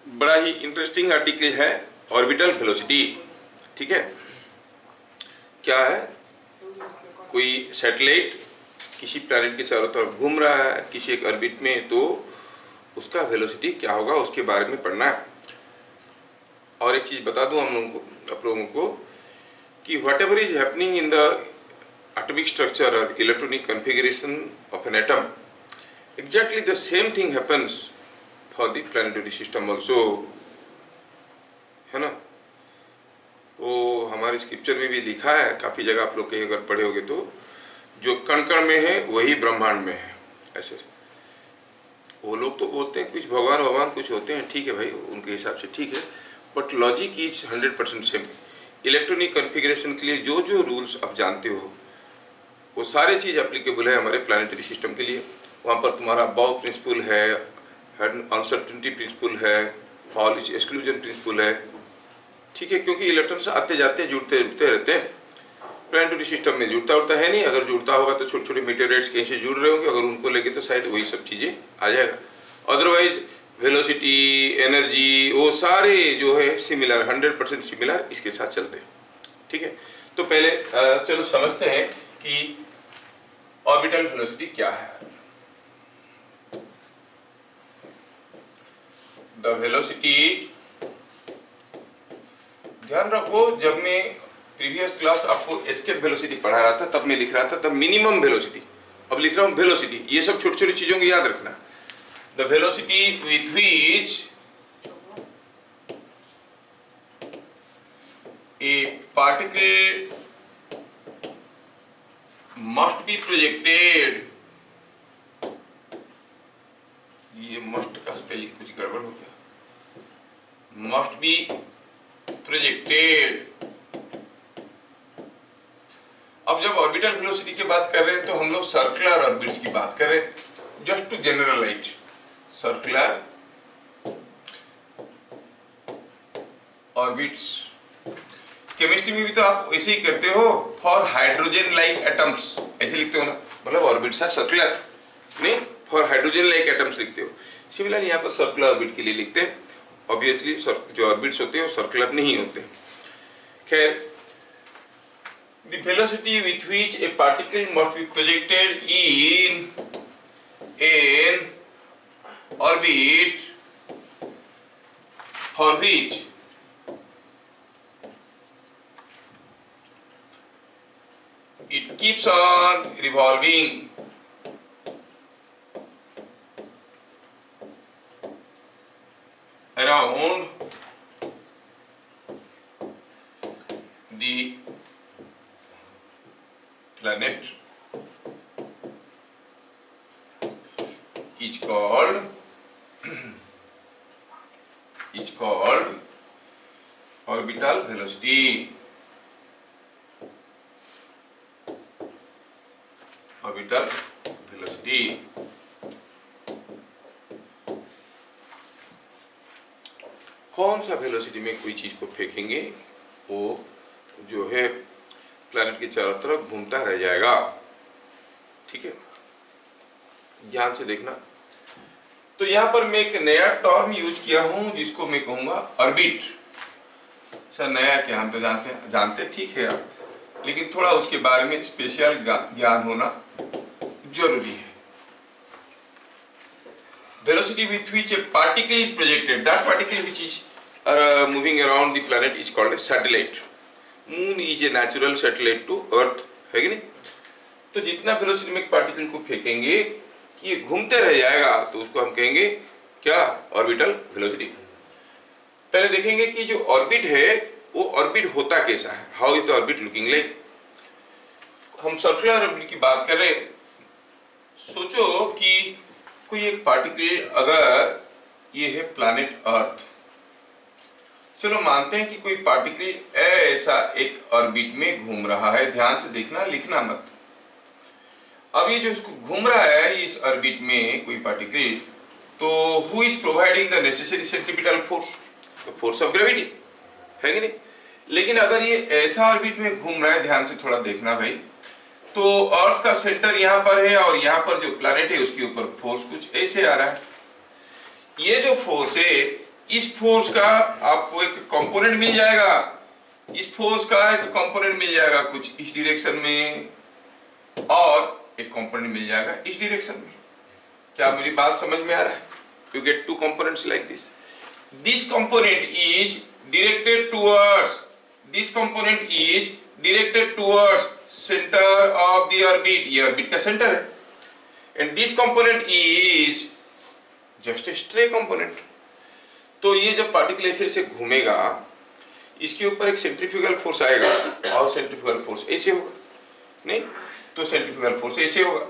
बड़ा ही interesting article है orbital velocity. ठीक है, क्या है, कोई सैटेलाइट किसी प्लैनेट के चारों तरफ घूम रहा है किसी एक ऑर्बिट में, तो उसका वेलोसिटी क्या होगा उसके बारे में पढ़ना है। और एक चीज़ बता दूं हम लोगों को, आप लोगों को, कि what ever is happening in the atomic structure or electronic configuration of an atom, exactly the same thing happens for the planetary system also, है ना। वो हमारे स्क्रिप्चर में भी लिखा है काफ़ी जगह, आप लोग कहीं अगर पढ़े होगे तो, जो कण कण में है वही ब्रह्मांड में है। ऐसे वो लोग तो बोलते हैं कुछ भगवान कुछ होते हैं, ठीक है भाई, उनके हिसाब से ठीक है, but logic is 100% same. Electronic configuration के लिए जो जो रूल्स आप जानते हो वो सारे चीज़ एप्लीकेबल है हमारे प्लानिटरी सिस्टम के लिए। वहाँ पर तुम्हारा बाउ प्रिंसिपल है, अनसर्टेनिटी प्रिंसिपल है, हॉल एक्सक्लूजन प्रिंसिपल है, ठीक है, क्योंकि इलेक्ट्रॉन्स आते जाते जुड़ते रहते हैं। प्लानिटरी सिस्टम में जुड़ता उड़ता है नहीं, अगर जुड़ता होगा तो छोटे छोटे मीटेराइट्स कहीं से जुड़ रहे होंगे, अगर उनको लेके तो शायद वही सब चीज़ें आ जाएगा। अदरवाइज वेलोसिटी, एनर्जी, वो सारे जो है सिमिलर, 100% सिमिलर इसके साथ चलते हैं। ठीक है, तो पहले चलो समझते हैं कि ऑर्बिटल वेलोसिटी क्या है। द वेलोसिटी, ध्यान रखो, जब मैं प्रीवियस क्लास आपको एस्केप वेलोसिटी पढ़ा रहा था तब मैं लिख रहा था तब मिनिमम वेलोसिटी, अब लिख रहा हूं वेलोसिटी। ये सब छोटी छोटी चीजों को याद रखना। The velocity with which A particle must be projected, ये मस्ट का स्पेलिंग कुछ गड़बड़ हो गया, must be projected। अब जब ऑर्बिटल वेलोसिटी की बात कर रहे हैं तो हम लोग सर्कुलर ऑर्बिट्स की बात कर रहे हैं, just to generalize. Circular orbits, chemistry में भी तो आप ऐसे ही करते हो, फॉर हाइड्रोजन लाइक एटम्स ऐसे लिखते हो ना, मतलब ऑर्बिट्स है सर्कुलर, नहीं फॉर हाइड्रोजन लाइक एटम्स लिखते हो। सिमिलरली यहाँ पर सर्कुलर ऑर्बिट के लिए लिखते हैं। ऑब्वियसली जो ऑर्बिट्स होते हैं वो सर्कुलर नहीं होते। खैर, the velocity with which A particle must be projected in an orbit for which it keeps on revolving around the planet is called orbital velocity। Orbital velocity. कौन सा वेलोसिटी में कोई चीज को फेंकेंगे वो जो है प्लैनेट के चारों तरफ घूमता रह जाएगा। ठीक है, ध्यान से देखना। तो यहां पर मैं एक नया टर्म यूज किया हूं जिसको मैं कहूंगा ऑर्बिट। सर नया क्या, हम तो जानते ठीक है आप, लेकिन थोड़ा उसके बारे में स्पेशल ज्ञान होना जरूरी है। Velocity with which a particle is projected, that particle which is moving around the planet is called a satellite. Moon is a natural satellite to Earth, है कि नहीं? तो जितना वेलोसिटी में एक पार्टिकल को फेंकेंगे कि ये घूमते रह जाएगा तो उसको हम कहेंगे क्या, ऑर्बिटल वेलोसिटी। पहले देखेंगे कि जो ऑर्बिट है वो ऑर्बिट होता कैसा है, how is the orbit looking like. हम सर्कुलर ऑर्बिट की बात कर रहे हैं। सोचो कि कोई एक पार्टिकल, अगर ये है प्लैनेट अर्थ, चलो मानते हैं कि कोई पार्टिकल ऐसा एक ऑर्बिट में घूम रहा है। ध्यान से देखना, लिखना मत। अब ये जो इसको घूम रहा है इस ऑर्बिट में कोई पार्टिकल, तो who is providing the necessary centripetal force, the force of gravity, है कि नहीं। लेकिन अगर ये ऐसा ऑर्बिट में घूम रहा है, ध्यान से थोड़ा देखना भाई, तो अर्थ का सेंटर यहाँ पर है और यहाँ पर जो प्लैनेट है उसके ऊपर फोर्स कुछ ऐसे आ रहा है। ये जो फोर्स है इस फोर्स का आपको एक कंपोनेंट मिल जाएगा, इस फोर्स का एक कंपोनेंट मिल जाएगा कुछ इस डायरेक्शन में और एक कंपोनेंट मिल जाएगा इस डायरेक्शन में। क्या मेरी बात समझ में आ रहा है? You get two components like this. This component is directed towards, this component is directed towards center of the orbit, ये ऑर्बिट का सेंटर है, and this component is just a stray component। तो ये जब पार्टिकल ऐसे ऐसे घूमेगा, इसके ऊपर एक सेंट्रीफ्यूगल फोर्स आएगा और सेंट्रीफ्यूगल फोर्स ऐसे होगा, नहीं तो सेंट्रीफ्यूगल फोर्स ऐसे होगा।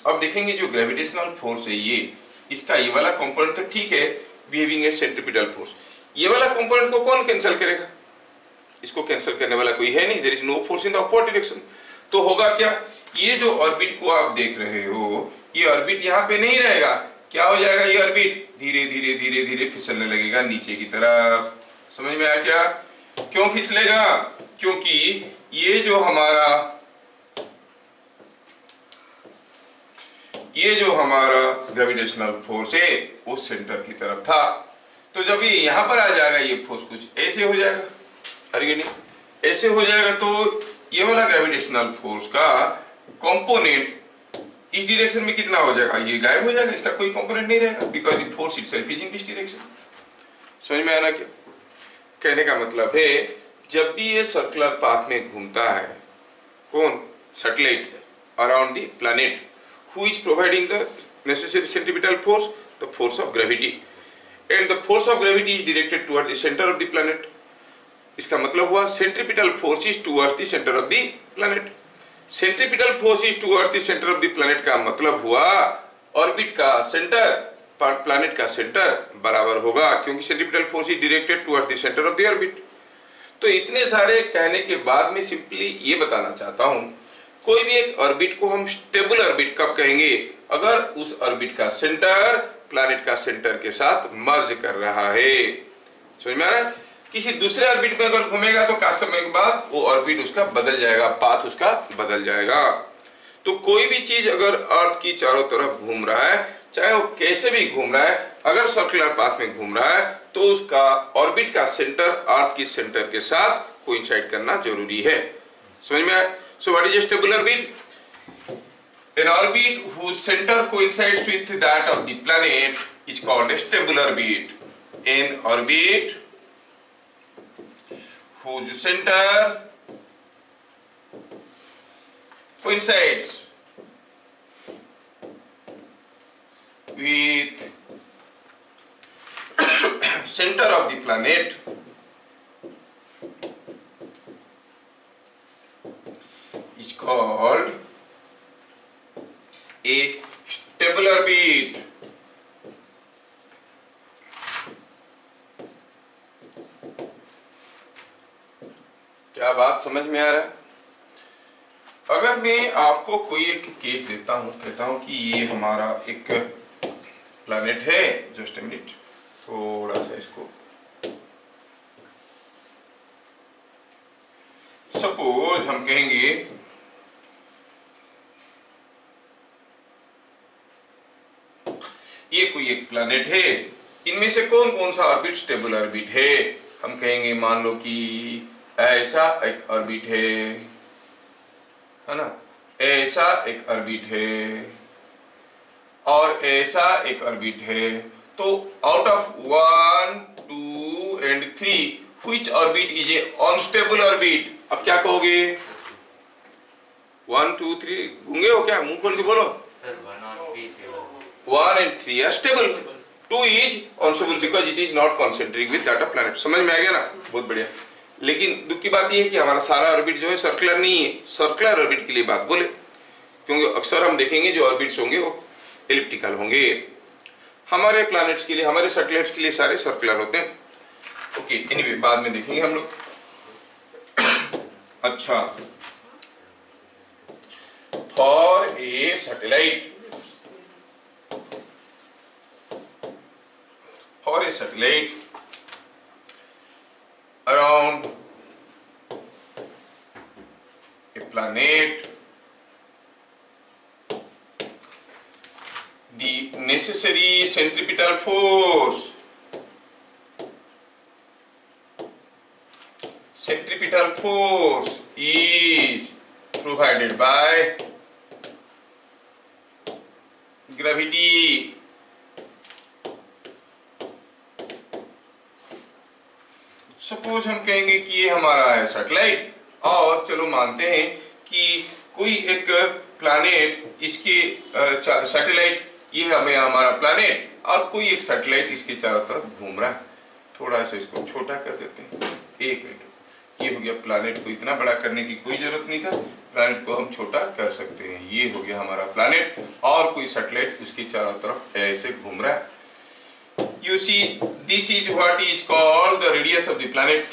अब देखेंगे जो ग्रेविटेशनल फोर्स है ये, इसका ये वाला कंपोनेंट तो ठीक है, बिहेविंग ए सेंट्रीपिटल फोर्स, ये वाला कंपोनेंट को कौन कैंसिल करेगा? इसको कैंसिल करने वाला कोई है नहीं, there is no force in the upward direction. तो होगा क्या, ये जो ऑर्बिट को आप देख रहे हो, ये ऑर्बिट यहाँ पे नहीं रहेगा, क्या हो जाएगा, ये ऑर्बिट धीरे धीरे धीरे धीरे फिसलने लगेगा नीचे की तरफ। समझ में आया क्या? क्यों फिसलेगा? क्योंकि ये जो हमारा ग्रेविटेशनल फोर्स है वो सेंटर की तरफ था, तो जब ये यहां पर आ जाएगा ये फोर्स कुछ ऐसे हो जाएगा, अरे नहीं ऐसे हो जाएगा, तो ये वाला ग्रेविटेशनल फोर्स का कंपोनेंट इस डायरेक्शन में कितना हो जाएगा, ये गायब हो जाएगा, इसका कोई कंपोनेंट नहीं रहेगा, because the force itself is in this direction. समझ में आना क्या? कहने का मतलब है जब भी ये सर्कुलर पाथ में घूमता है, कौन, satellite around the planet, who is providing the necessary centripetal force, the force of gravity, and the force of gravity is directed towards the center of the planet। इसका मतलब हुआ centripetal force is towards the center of the planet। centripetal force is towards the center of the planet का मतलब हुआ orbit का centre planet का centre बराबर होगा, क्योंकि centripetal force is directed towards the center of the orbit। तो इतने सारे कहने के बाद में सिंपली ये बताना चाहता हूं, कोई भी एक ऑर्बिट को हम स्टेबल ऑर्बिट कब कहेंगे, अगर उस ऑर्बिट का सेंटर प्लैनेट का सेंटर के साथ मर्ज कर रहा है। समझ में आ रहा है? किसी दूसरे ऑर्बिट में अगर घूमेगा तो काफी समय के बाद वो ऑर्बिट उसका बदल जाएगा, पाथ उसका बदल जाएगा। तो कोई भी चीज अगर अर्थ की चारों तरफ घूम रहा है, चाहे वो कैसे भी घूम रहा है, अगर सर्कुलर पाथ में घूम रहा है तो उसका ऑर्बिट का सेंटर अर्थ की सेंटर के साथ कोइंसाइड करना जरूरी है। समझ में आया? So what is a stable orbit? An orbit whose center coincides with that of the planet is called a stable orbit। An orbit whose center coincides with center of the planet is called a stable orbit। क्या बात समझ में आ रहा है? अगर मैं आपको कोई एक केस देता हूं, कहता हूं कि ये हमारा एक प्लैनेट है, जस्ट ए मिनट, थोड़ा सा इसको, सपोज हम कहेंगे ये कोई एक प्लैनेट है, इनमें से कौन कौन सा ऑर्बिट स्टेबल ऑर्बिट है? हम कहेंगे मान लो कि ऐसा एक ऑर्बिट है ना, ऐसा एक ऑर्बिट है और ऐसा एक ऑर्बिट है, तो out of 1 2 and 3 which orbit is a unstable orbit? अब क्या कहोगे? 1 2 3 गूंगे हो क्या? मुंह खोल के बोलो। 1 and 3 are stable, 2 is unstable because it is not concentric with that of planet। समझ में आ गया ना? बहुत बढ़िया। लेकिन दुख की बात यह है कि हमारा सारा ऑर्बिट जो है सर्कुलर नहीं है, सर्कुलर ऑर्बिट के लिए बात बोले, क्योंकि अक्सर हम देखेंगे जो ऑर्बिट्स होंगे वो एलिप्टिकल होंगे। हमारे प्लैनेट्स के लिए, हमारे सैटेलाइट्स के लिए सारे सर्कुलर होते हैं। ओके, एनीवे बाद में देखेंगे हम लोग। अच्छा, for a satellite, for a satellite around a planet, the necessary centripetal force centripetal force is provided by gravity. Suppose हम कहेंगे कि ये हमारा है सैटेलाइट, और चलो मानते हैं कि कोई एक प्लैनेट, इसके सैटेलाइट, ये हमें हमारा प्लैनेट, और कोई एक सैटेलाइट इसके चारों तरफ घूम रहा है। थोड़ा सा इसको छोटा कर देते हैं, एक मिनट। ये हो गया प्लैनेट, को इतना बड़ा करने की कोई जरूरत नहीं था, प्लैनेट को हम छोटा कर सकते हैं। ये हो गया हमारा प्लैनेट, और कोई सैटेलाइट उसके चारों तरफ ऐसे घूम रहा है। You see, this is what is called the radius of the planet.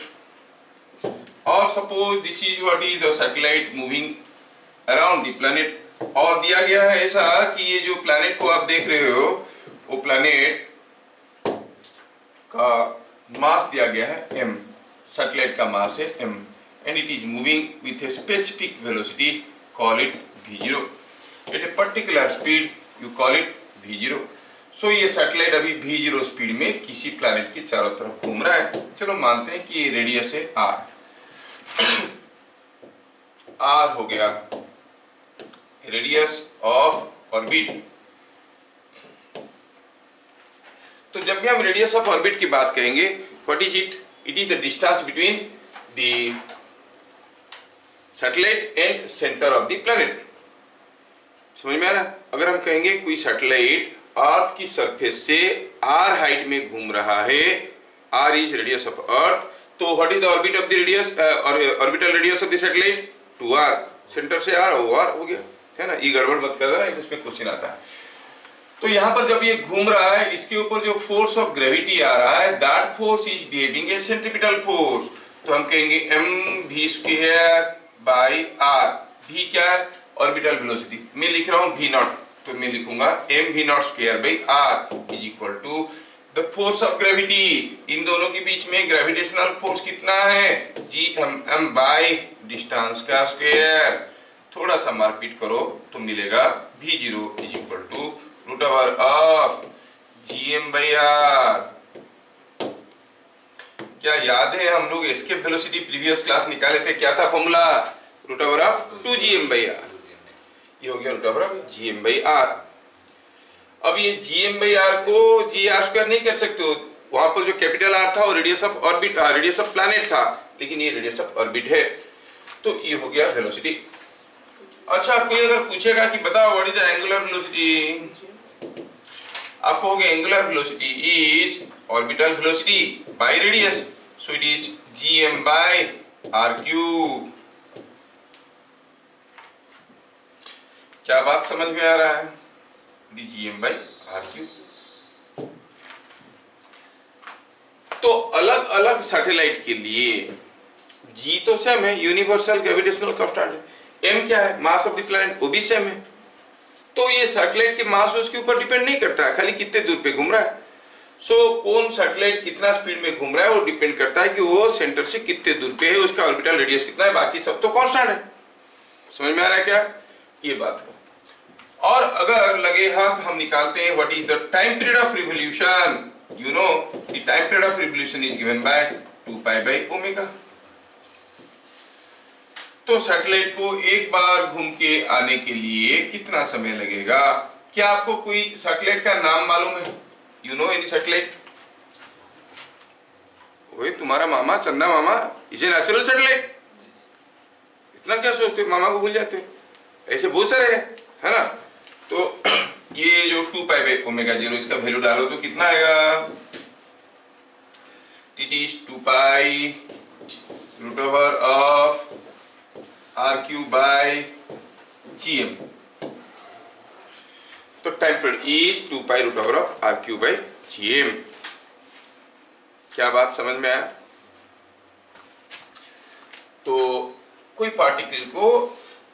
Or suppose this is what is the satellite moving around the planet. और दिया गया है ऐसा कि ये जो प्लैनेट को आप देख रहे हो, वो प्लैनेट का मास दिया गया है m, सैटेलाइट का मास है m, and it is moving with a specific velocity, call it v0. At a particular speed, you call it v0. सो ये सैटेलाइट अभी v0 स्पीड में किसी प्लैनेट के चारों तरफ घूम रहा है। चलो मानते हैं कि ये रेडियस है r। r हो गया रेडियस ऑफ ऑर्बिट। तो जब भी हम रेडियस ऑफ ऑर्बिट की बात कहेंगे, what is it? It is the distance between the satellite and centre of the planet. समझ में आ रहा? अगर हम कहेंगे कोई सैटेलाइट अर्थ की सरफेस से r हाइट में घूम रहा है, r is radius of earth, तो what is the orbit of the radius, orbital radius of the satellite? 2r। Centre से r, OR हो गया, है ना? ये गड़बड़ मत कर देना, इसमें क्वेश्चन आता है। तो यहाँ पर जब ये घूम रहा है, इसके ऊपर जो फोर्स ऑफ ग्रेविटी आ रहा है, that force is behaving a centripetal force. तो हम कहेंगे mv² बाई r। v क्या है? Orbital velocity. मैं लिख रहा हूँ v0, तो मैं लिखूंगा mv0² by r is equal to the force of gravity. इन दोनों के बीच में ग्रेविटेशनल फोर्स कितना है? m बाई डिस्टेंस का स्क्वायर। थोड़ा सा मारपीट करो तो मिलेगा v0 is equal to root over of gm by r। क्या याद है हम लोग एस्केप वेलोसिटी प्रीवियस क्लास निकाले थे? क्या था formula? Root over of 2gm by r। ये हो गया root over gm by r। अब ये gm बाई r को gr² नहीं कर सकते हो, वहां पर जो कैपिटल R था वो radius of orbit, radius of planet था, लेकिन ये रेडियस ऑफ ऑर्बिट है। तो ये हो गया वेलोसिटी। अच्छा, कोई अगर पूछेगा कि बताओ what is the angular velocity, आपको हो गया angular velocity is orbital velocity by radius, so it is gm by r³। क्या बात समझ में आ रहा है? gm by r³। तो अलग अलग सैटेलाइट के लिए g तो सेम है, यूनिवर्सल ग्रेविटेशनल कांस्टेंट है। m क्या है? मास ऑफ द प्लैनेट, वो भी सेम है। तो ये सैटेलाइट के मास उसके ऊपर डिपेंड नहीं करता है, खाली कितने दूर पे घूम रहा है। सो कौन सैटेलाइट कितना स्पीड में घूम रहा है वो डिपेंड करता है कि वो सेंटर से कितने दूर पे है, उसका ऑर्बिटल रेडियस कितना है, बाकी सब तो कांस्टेंट है। समझ में आ रहा है क्या? ये बात है। और अगर लगे हाथ हम निकालते हैं what is the time period of revolution. You know the time period of revolution is given by 2π by omega. तो सैटेलाइट को एक बार घूम के आने के लिए कितना समय लगेगा? क्या आपको कोई सैटेलाइट का नाम मालूम है? You know any satellite? वही तुम्हारा मामा, चंदा मामा, इज ए नेचुरल सैटेलाइट। इतना क्या सोचते हो, मामा को भूल जाते हो? ऐसे बहुत सारे है ना। तो ये जो 2π बाई ओमेगा 0, इसका वैल्यू डालो तो कितना आएगा? It is 2π root over of r³ by gm। तो time period is 2π root over of r³ by gm। क्या बात समझ में आया? तो कोई पार्टिकल को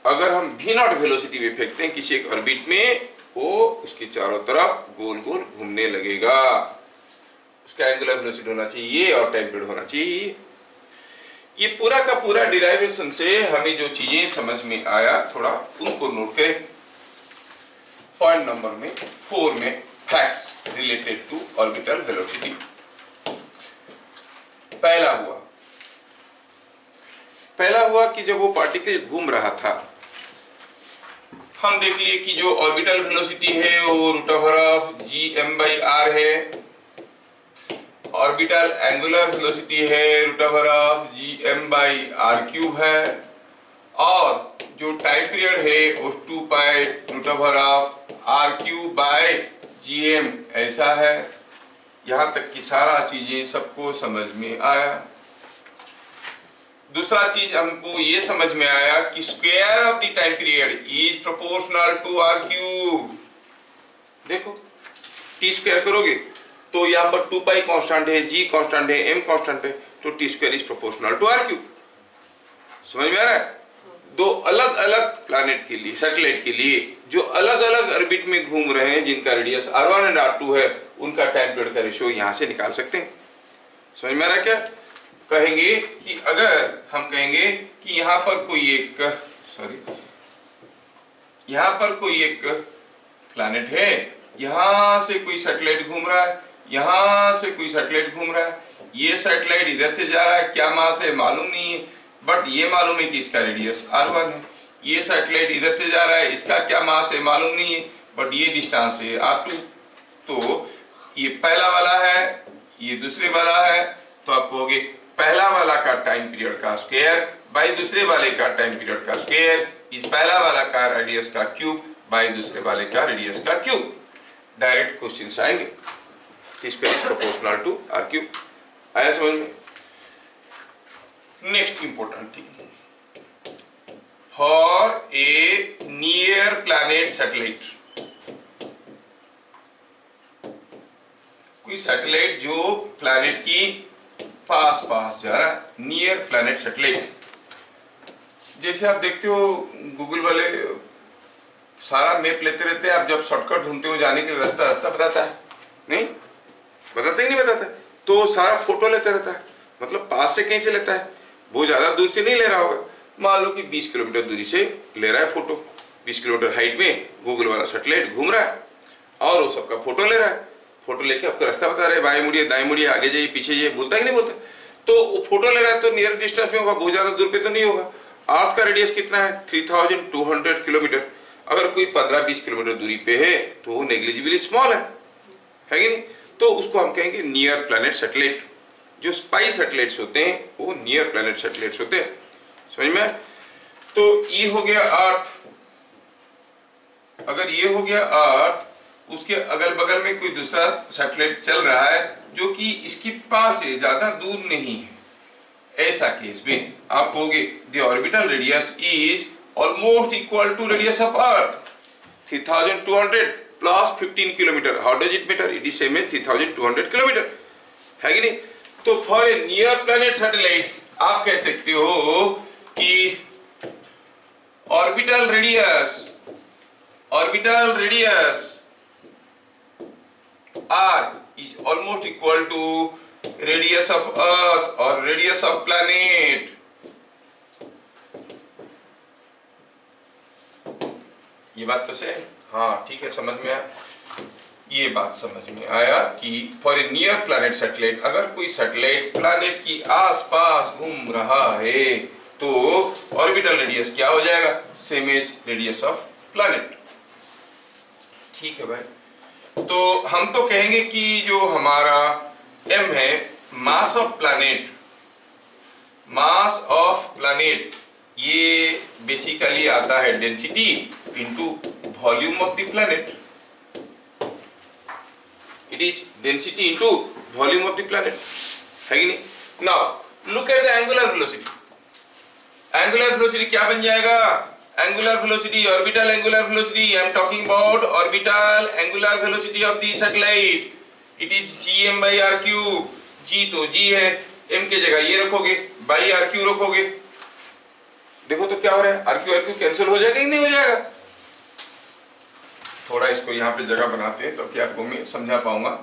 अगर हम v0 वेलोसिटी में फेंकते हैं किसी एक ऑर्बिट में, वो उसके चारों तरफ गोल गोल घूमने लगेगा। उसका एंगुलर वेलोसिटी होना चाहिए और टाइम पीरियड होना चाहिए। ये पूरा का पूरा डिराइवेशन से हमें जो चीजें समझ में आया, थोड़ा उनको नोट करें। पॉइंट नंबर 4 में facts related to orbital velocity. पहला हुआ पहला हुआ कि जब वो पार्टिकल घूम रहा था, हम देख लिए कि जो ऑर्बिटल वेलोसिटी है वो रूट ओवर ऑफ g(m/r) है, ऑर्बिटल एंगुलर वेलोसिटी है रूट ओवर ऑफ g(m/r³ है, और जो टाइम पीरियड है वो 2 pi root over of r³/gm ऐसा है। यहां तक की सारा चीजें सबको समझ में आया। दूसरा चीज हमको ये समझ में आया कि square of the time period is proportional to r³। देखो t स्क्वायर करोगे तो यहाँ पर 2 पाई कांस्टेंट है, g कांस्टेंट है, m कांस्टेंट है, तो t square is proportional to r³। समझ में आ रहा है? दो अलग अलग प्लैनेट के लिए, सैटेलाइट के लिए जो अलग अलग ऑर्बिट में घूम रहे हैं, जिनका रेडियस r1 एंड r2 है, उनका टाइम पीरियड का रेशियो यहां से निकाल सकते हैं। समझ में आ रहा है क्या? कहेंगे कि अगर हम कहेंगे कि यहां पर कोई एक प्लैनेट है, यहां से कोई सैटेलाइट घूम रहा है, यहां से कोई सैटेलाइट घूम रहा है, ये सैटेलाइट इधर से जा रहा है, क्या मास है मालूम नहीं है, बट ये मालूम है कि इसका रेडियस r1 है। ये सैटेलाइट इधर से जा रहा है, इसका क्या मास है मालूम नहीं है, बट ये डिस्टेंस है r2। तो ये पहला वाला है, ये दूसरे वाला है, तो आप कहोगे पहला वाला का टाइम पीरियड का स्क्वायर बाई दूसरे वाले का टाइम पीरियड का स्क्वायर इस पहला वाला का रेडियस का क्यूब बाई दूसरे वाले का रेडियस का क्यूब। डायरेक्ट क्वेश्चंस आएंगे। Proportional to r³। आया समझ में? Next important thing, for a near planet satellite, कोई सैटेलाइट जो प्लैनेट की पास जा रहा है, नियर प्लैनेट सैटेलाइट। जैसे आप देखते हो गूगल वाले सारा मैप लेते रहते हैं, आप जब शॉर्टकट ढूंढते हो जाने के लिए रास्ता बताता है, नहीं बताता ही नहीं बताता है, तो सारा फोटो लेते रहता है, मतलब पास से कहीं से लेता है, वो ज्यादा दूर से नहीं ले रहा होगा। मान लो कि 20 किलोमीटर दूरी से ले रहा है फोटो, 20 किलोमीटर हाइट में गूगल वाला सैटेलाइट घूम रहा है और वो सबका फोटो ले रहा है। फोटो लेके आपको रास्ता बता रहे हैं, बाएं मुड़िए दाएं मुड़िए आगे जाइए पीछे जाइए, बोलता ही नहीं बोलता। तो वो फोटो ले रहा है तो नियर डिस्टेंस में होगा, बहुत ज्यादा दूर पे तो नहीं होगा। अर्थ का रेडियस कितना है? 3200 किलोमीटर। अगर कोई 15-20 किलोमीटर दूरी पे है तो वो नेग्लिजिबली स्मॉल है कि नहीं? तो उसको हम कहेंगे नियर प्लैनेट सैटेलाइट। जो स्पाई सैटेलाइट्स होते हैं वो नियर प्लैनेट सैटेलाइट्स होते हैं। समझ में? तो ये हो गया अर्थ। अगर ये हो गया अर्थ, उसके अगल बगल में कोई दूसरा सैटेलाइट चल रहा है जो कि इसके पास है, ज्यादा दूर नहीं है, ऐसा केस में आप कहोगे the orbital radius is almost equal to radius of earth 3200 plus 15 kilometre. How does it matter? It is same as 3200 kilometre, है कि नहीं? तो for a near planet satellite आप कह सकते हो कि orbital radius r is almost equal to radius of earth or radius of planet। ये बात तो सही, हाँ ठीक है, समझ में आया। ये बात समझ में आया कि for a near planet satellite, अगर कोई सैटेलाइट प्लैनेट की आसपास घूम रहा है तो ऑर्बिटल रेडियस क्या हो जाएगा? Same as radius of planet. ठीक है भाई। तो हम तो कहेंगे कि जो हमारा m है, मास ऑफ प्लैनेट, ये बेसिकली आता है density into volume of the planet. It is density into volume of the planet, है कि नहीं? Now look at the angular velocity. Angular velocity क्या बन जाएगा? Angular velocity, orbital angular velocity. I am talking about orbital angular velocity of the satellite. It is gm/r³। g तो g है, m के जगह ये रखोगे, by r³ रखोगे। देखो तो क्या हो रहा है, r³ कैंसिल हो जाएगा कि नहीं हो जाएगा? थोड़ा इसको यहाँ पे जगह बनाते हैं तो क्या आपको मैं समझा पाऊंगा।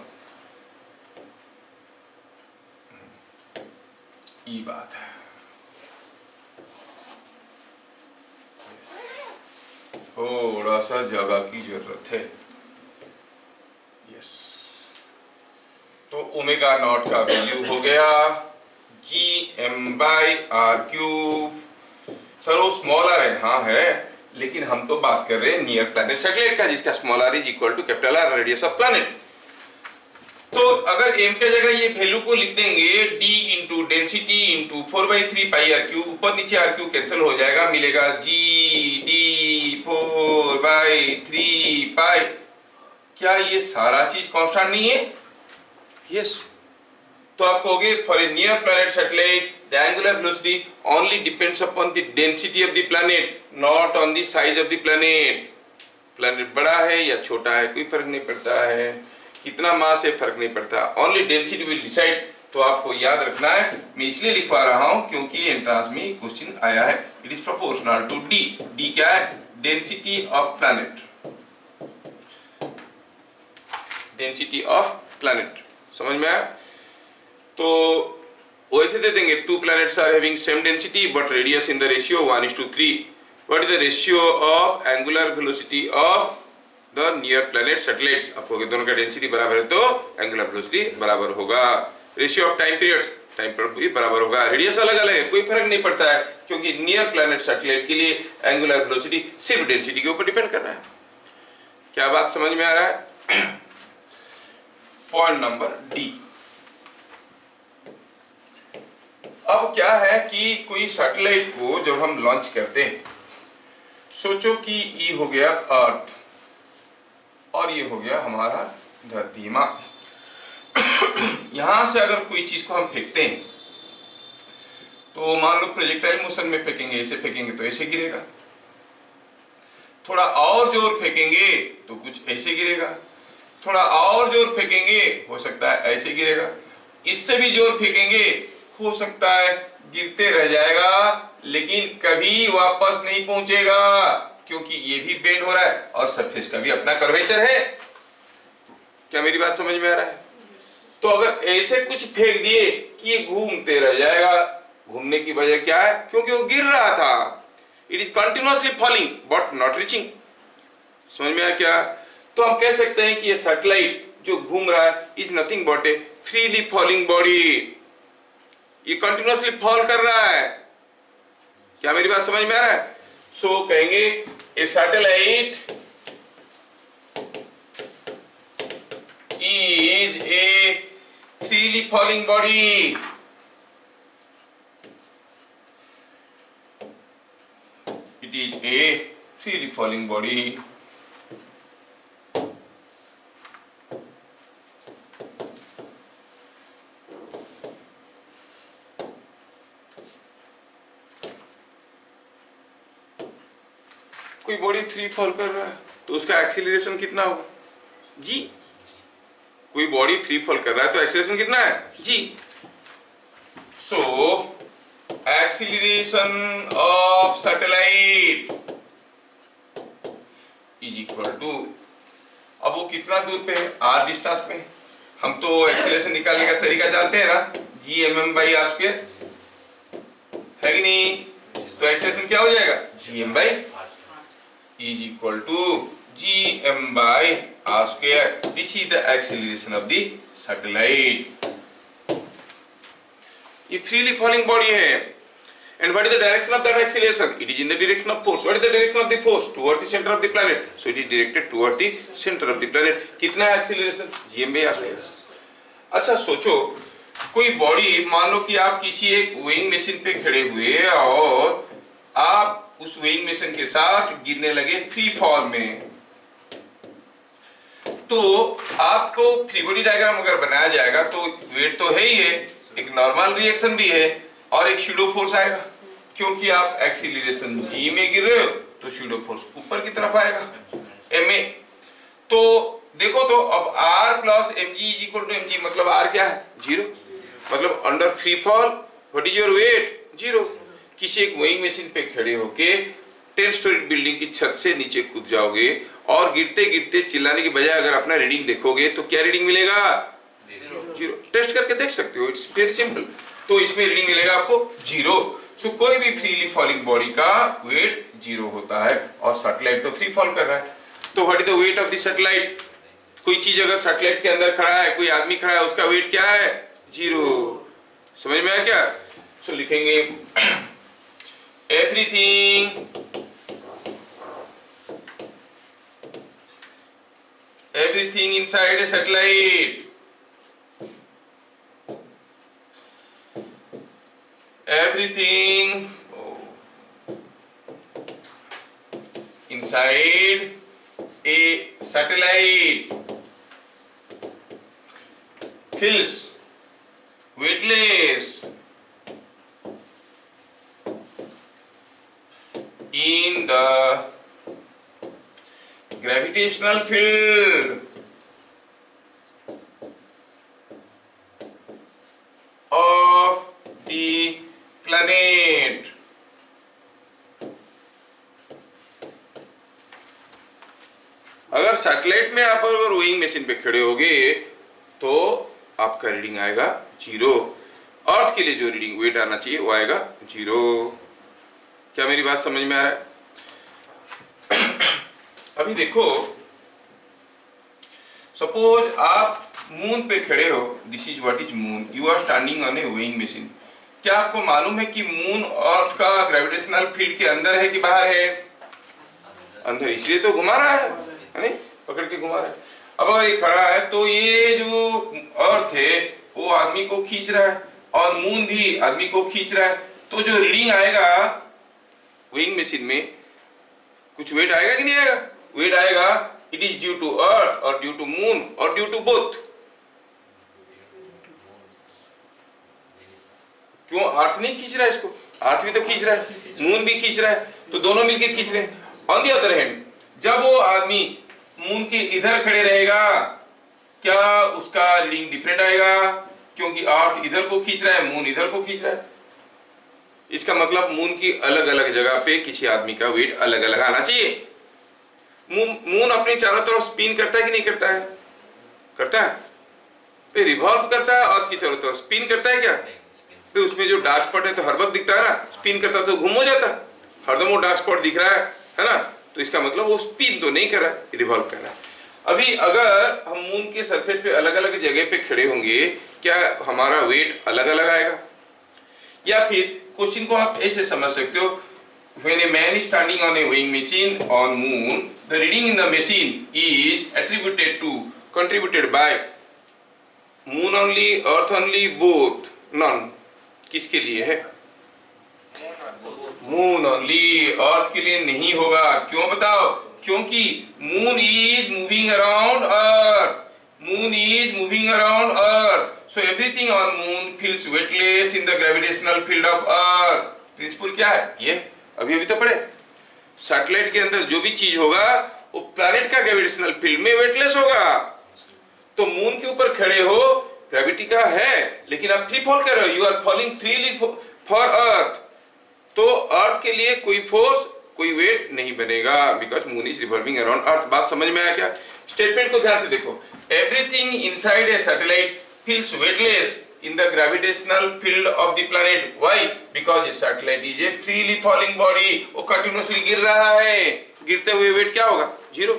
ये बात है, थोड़ा सा जगह की जरूरत है। यस, तो ओमेगा नॉट का वैल्यू हो गया gm/r³ सर वो स्मॉल आर है, हाँ है, लेकिन हम तो बात कर रहे हैं नियर प्लैनेट सैटेलाइट का, जिसका small R is equal to capital R, radius of planet. तो अगर m के जगह ये वैल्यू को लिख देंगे d into density into 4/3 pi R cube, ऊपर नीचे आर क्यू कैंसिल हो जाएगा, मिलेगा g d 4/3 पाई। क्या ये सारा चीज कांस्टेंट नहीं है? यस। तो आप कहोगे for a near planet satellite the angular velocity only depends upon the density of the planet, not on the size of the planet. Planet बड़ा है या छोटा है कोई फर्क नहीं पड़ता है, कितना मास है फर्क नहीं पड़ता, ओनली डेंसिटी विल डिसाइड। तो आपको याद रखना है, मैं इसलिए लिखवा रहा हूं क्योंकि एंट्रांस में क्वेश्चन आया है। It is proportional to D. D क्या है? Density of planet, density of planet. समझ में आया? तो वैसे दे देंगे two planets are having same density but radius in the ratio 1:3। What is the ratio of angular velocity of the near planet satellites? आप कहोगे दोनों का डेंसिटी बराबर है तो एंगुलर वेलोसिटी बराबर होगा। Ratio of time periods, time period भी बराबर होगा। रेडियस अलग अलग है, कोई फर्क नहीं पड़ता है, क्योंकि नियर प्लैनेट सैटेलाइट के लिए एंगुलर वेलोसिटी सिर्फ डेंसिटी के ऊपर डिपेंड कर रहा है। क्या बात समझ में आ रहा है? Point number D. अब क्या है कि कोई सैटेलाइट को जब हम लॉन्च करते हैं, सोचो कि ये हो गया अर्थ और ये हो गया हमारा धरती माँ। यहां से अगर कोई चीज को हम फेंकते हैं तो मान लो प्रोजेक्टाइल मोशन में फेंकेंगे, ऐसे फेंकेंगे तो ऐसे गिरेगा, थोड़ा और जोर फेंकेंगे तो कुछ ऐसे गिरेगा, थोड़ा और जोर फेंकेंगे हो सकता है ऐसे गिरेगा, इससे भी जोर फेंकेंगे हो सकता है गिरते रह जाएगा, लेकिन कभी वापस नहीं पहुंचेगा, क्योंकि ये भी बेंड हो रहा है और सरफेस का भी अपना कर्वेचर है। क्या मेरी बात समझ में आ रहा है? तो अगर ऐसे कुछ फेंक दिए कि ये घूमते रह जाएगा, घूमने की वजह क्या है? क्योंकि वो गिर रहा था। It is continuously falling but not reaching. समझ में आया क्या? तो हम कह सकते हैं कि ये सैटेलाइट जो घूम रहा है is nothing but A freely falling body. ये कंटिन्यूअसली फॉल कर रहा है। क्या मेरी बात समझ में आ रहा है? सो कहेंगे ए satellite is a freely falling body. It is a freely falling body. कोई बॉडी फ्री फॉल कर रहा है तो उसका एक्सीलरेशन कितना होगा? जी। कोई बॉडी फ्री फॉल कर रहा है तो एक्सीलरेशन कितना है? जी। So acceleration of satellite is equal to, अब वो कितना दूर पे है? आर डिस्टेंस पे। हम तो एक्सीलरेशन निकालने का तरीका जानते हैं ना, G M M by R square, है कि नहीं? तो एक्सीलरेशन क्या हो जाएगा? G M by is equal to gm by r square. This is the acceleration of the satellite. ये freely falling body है. And what is the direction of that acceleration? It is in the direction of force. What is the direction of the force? Towards the center of the planet. So it is directed towards the center of the planet. कितना है acceleration? gm by r square. अच्छा सोचो, कोई body, मान लो कि आप किसी एक वेइंग मशीन पे खड़े हुए और आप उस वेइंग मशीन के साथ गिरने लगे फ्री फॉल में, तो आपको फ्री बॉडी डायग्राम अगर बनाया जाएगा तो वेट तो है ही है, एक नॉर्मल रिएक्शन भी है और एक शूडो फोर्स आएगा, क्योंकि आप एक्सीलरेशन जी में गिर रहे हो तो शूडो फोर्स ऊपर की तरफ आएगा एम ए। तो देखो तो अब R plus M G is equal to M G, मतलब आर क्या है? जीरो। मतलब under free fall what is your weight? Zero. किसी एक वेइंग मशीन पे खड़े होके 10 स्टोरी बिल्डिंग की छत से नीचे कूद जाओगे और गिरते गिरते चिल्लाने की बजाय अगर अपना रीडिंग देखोगे तो क्या रीडिंग मिलेगा? जीरो। टेस्ट करके देख सकते हो, इट्स वेरी सिंपल। तो इसमें रीडिंग मिलेगा आपको जीरो। सो कोई भी फ्रीली फॉलिंग बॉडी का वेट जीरो होता है और सैटेलाइट तो फ्री फॉल कर रहा है। तो what is the weight of the satellite? कोई चीज अगर सैटेलाइट के अंदर खड़ा है, कोई आदमी खड़ा है, उसका वेट क्या है? जीरो। समझ में आया क्या? सो लिखेंगे everything inside a satellite, everything inside a satellite feels weightless in the gravitational field of the planet. अगर सैटेलाइट में आप अगर रोइंग मशीन पे खड़े होगे तो आपका रीडिंग आएगा 0। अर्थ के लिए जो रीडिंग वेट आना चाहिए वो आएगा 0। क्या मेरी बात समझ में आ रहा है? अभी देखो, सपोज आप मून पे खड़े हो, this is what is moon, you are standing on a weighing machine. क्या आपको मालूम है कि मून अर्थ का ग्रेविटेशनल फील्ड के अंदर है कि बाहर है? अंदर, इसलिए तो घुमा रहा है नहीं, पकड़ के घुमा रहा है। अब अगर ये खड़ा है तो ये जो अर्थ है वो आदमी को खींच रहा है और मून भी आदमी को खींच रहा है, तो जो रीडिंग आएगा वेइंग मशीन में कुछ वेट आएगा कि नहीं आएगा? वेट आएगा। It is due to earth और ड्यू टू मून और ड्यू टू बोथ। क्यों? अर्थ नहीं खींच रहा है इसको, अर्थ भी तो खींच रहा है, मून भी खींच रहा है, तो दोनों मिलके खींच रहे हैं। ऑन दी अदर हैंड, जब वो आदमी मून के इधर खड़े रहेगा, क्या उसका रीडिंग डिफरेंट आएगा? क्योंकि अर्थ इधर को खींच रहा है, मून इधर को खींच रहा है। इसका मतलब मून की अलग अलग जगह पे किसी आदमी का वेट अलग अलग आना चाहिए। मून अपने चारों तरफ स्पिन करता है कि नहीं करता है? करता है। तो रिवॉल्व करता है, अर्थ की चारों तरफ स्पिन करता है क्या? तो उसमें जो डार्क स्पॉट है तो हर वक्त दिखता है ना, स्पिन करता तो गुम हो जाता, हरदम वो डार्क स्पॉट दिख रहा है ना? तो इसका मतलब वो स्पिन तो नहीं कर रहा है, रिवॉल्व कर रहा है। अभी अगर हम मून के सरफेस पे अलग अलग जगह पे खड़े होंगे, क्या हमारा वेट अलग अलग आएगा? या फिर क्वेश्चन को आप ऐसे समझ सकते हो, when a man is standing on a weighing machine on moon, the reading in the machine is contributed by moon only, earth only, both, none। किसके लिए है? मून ओनली, अर्थ के लिए नहीं होगा। क्यों बताओ? क्योंकि moon is moving around earth, moon is moving around earth, so everything on moon feels weightless in the gravitational field of earth. Principle क्या है ये? अभी तो पढ़े, सैटेलाइट के अंदर जो भी चीज होगा वो प्लैनेट का ग्रेविटेशनल फील्ड में वेटलेस होगा। तो मून के ऊपर खड़े हो, ग्रेविटी का है, लेकिन आप फ्री फॉल कर रहे हो, you are falling freely for earth. तो अर्थ के लिए कोई फोर्स, कोई वेट नहीं बनेगा, because moon is revolving around earth. बात समझ में आया क्या? स्टेटमेंट को ध्यान से देखो, everything inside a satellite feels weightless in the gravitational field of the planet. Why? Because a satellite is a freely falling body. वो continuously गिर रहा है, गिरते हुए वेट क्या होगा? 0।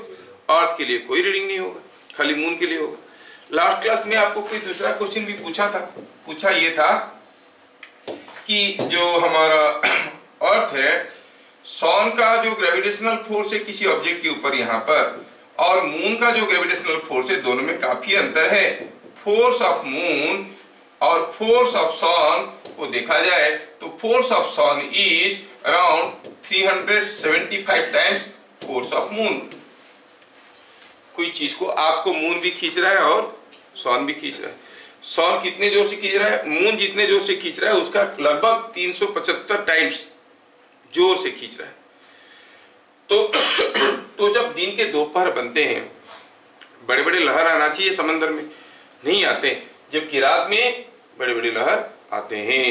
अर्थ के लिए कोई रीडिंग नहीं होगा, खाली मून के लिए होगा। लास्ट क्लास में आपको कोई दूसरा क्वेश्चन भी पूछा ये था कि जो हमारा अर्थ है, सन का जो ग्रेविटेशनल फोर्स है किसी ऑब्जेक्ट के ऊपर यहाँ पर, और मून का जो ग्रेविटेशनल फोर्स है, दोनों में काफी अंतर है। फोर्स ऑफ मून और फोर्स ऑफ सन को देखा जाए तो force of sun is around 375 times force of moon. कोई चीज को आपको मून भी खींच रहा है और सन भी खींच रहा है। सन कितने जोर से खींच रहा है? मून जितने जोर से खींच रहा है उसका लगभग 375 टाइम्स जोर से खींच रहा है। तो जब दिन के दोपहर बनते हैं, बड़े बड़े लहर आना चाहिए समंदर में, नहीं आते, जबकि रात में बड़े बड़े लहर आते हैं।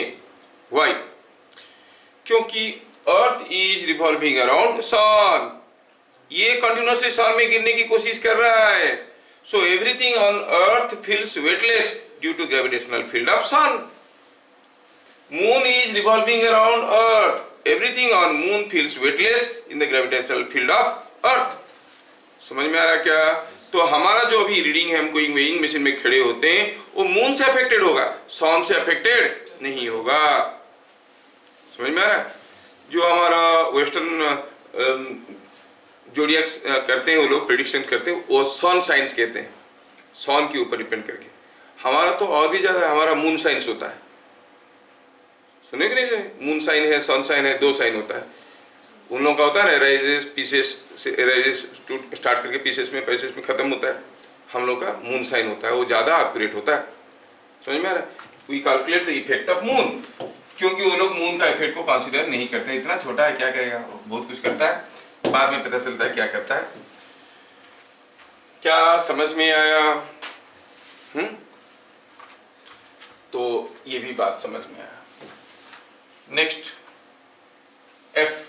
वाई? क्योंकि earth is revolving around sun, ये कंटिन्यूअसली सन में गिरने की कोशिश कर रहा है। So everything on earth feels weightless due to gravitational field of sun. Moon is revolving around earth, everything on moon feels weightless in the gravitational field of earth. समझ में आ रहा क्या? तो हमारा जो अभी रीडिंग है, हम कोई वेइंग मशीन में खड़े होते हैं, वो मून से अफेक्टेड होगा, सन से अफेक्टेड नहीं होगा। समझ में आ रहा है? जो हमारा वेस्टर्न जोडियक करते हैं, वो लोग प्रेडिक्शन करते हैं, वो सन साइंस कहते हैं, सन के ऊपर डिपेंड करके। हमारा तो और भी ज़्यादा, हमारा मून साइंस होता है। सुने कि नहीं सुने? मून साइन है, सन साइन है, दो साइन होता है। उन लोगों का होता है ना राइजेस पीसेस से, राइजेस स्टार्ट करके पीसेस में पैसेस में ख़त्म होता है। हम लोग का मून साइन होता है, वो ज़्यादा एक्यूरेट होता है। समझ में आ रहा है? We calculate the effect of moon, क्योंकि वो लोग मून का इफेक्ट को कंसिडर नहीं करते। इतना छोटा है, क्या करेगा, बहुत कुछ करता है, बाद में पता चलता है क्या करता है। क्या समझ में आया? तो ये भी बात समझ में आया। Next F,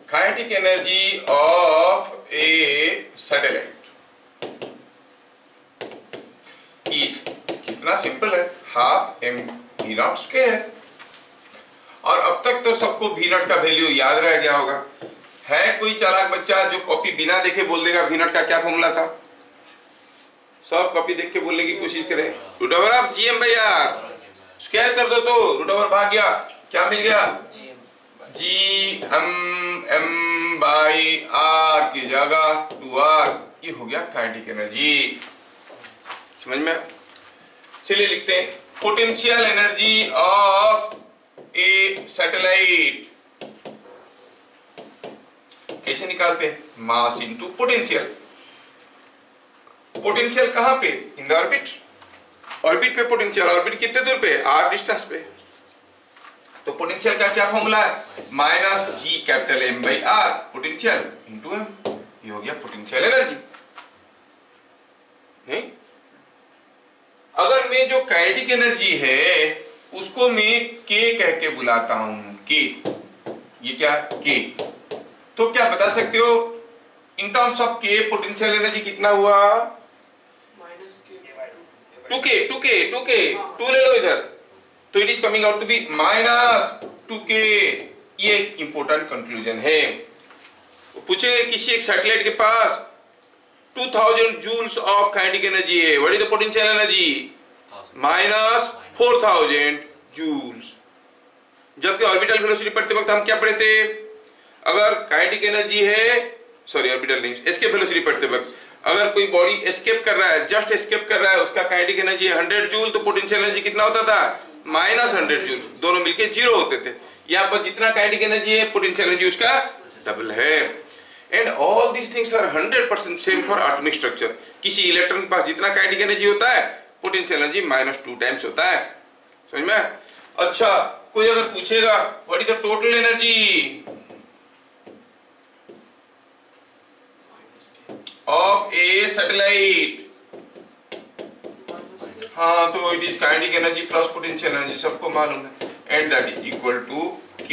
kinetic energy of a satellite is, कितना सिंपल है, half M V nought square. और अब तक तो सबको वी नॉट का वैल्यू याद रह गया होगा। है कोई चालाक बच्चा जो कॉपी बिना देखे बोल देगा वी नॉट का क्या फॉर्मूला था? सब कॉपी देख के बोलने की कोशिश करें। Root over of G M भैया, स्क्वायर कर दो तो रूट ओवर भाग गया, क्या मिल गया? जी एम बाई आर की जगह 2r, ये हो गया काइनेटिक एनर्जी। समझ में? चलिए लिखते हैं, potential energy of a satellite कैसे निकालते हैं? Mass into potential. पोटेंशियल कहां पे? In the orbit. ऑर्बिट पे पोटेंशियल, ऑर्बिट कितने दूर पे? r डिस्टेंस पे। तो पोटेंशियल का क्या फॉर्मूला है? Minus G capital M by R, potential into M, ये हो गया पोटेंशियल एनर्जी। नहीं, अगर मैं जो काइनेटिक एनर्जी है उसको मैं के कह के बुलाता हूं, के, ये क्या के, तो क्या बता सकते हो in terms of K potential energy कितना हुआ? टू के, टू ले लो इधर, तो it is coming out to be minus 2k। ये इंपॉर्टेंट कंक्लूजन है। पूछे किसी एक सैटेलाइट के पास 2000 जूल्स ऑफ काइनेटिक एनर्जी है, what is the potential energy? Minus 4000 joules. जबकि ऑर्बिटल वेलोसिटी पढ़ते वक्त हम क्या पढ़े थे? अगर काइनेटिक एनर्जी है, सॉरी ऑर्बिटल नहीं, एस्केप वेलोसिटी पढ़ते वक्त अगर कोई बॉडी एस्केप कर रहा है, जस्ट एस्केप कर रहा है, उसका काइनेटिक एनर्जी 100 जूल, तो पोटेंशियल एनर्जी कितना होता था? माइनस 100 जूल, दोनों मिलके 0 होते थे। यहाँ पर जितना काइनेटिक एनर्जी है, पोटेंशियल एनर्जी उसका डबल है। And all these things are 100% same for atomic structure. किसी इलेक्ट्रॉन के पास जितना काइनेटिक एनर्जी होता है, पोटेंशियल एनर्जी -2 टाइम्स होता है। समझ में? अच्छा, कोई अगर पूछेगा what is the total energy of a satellite, हाँ, तो it is kinetic energy plus potential energy, सबको मालूम है, and that is equal to k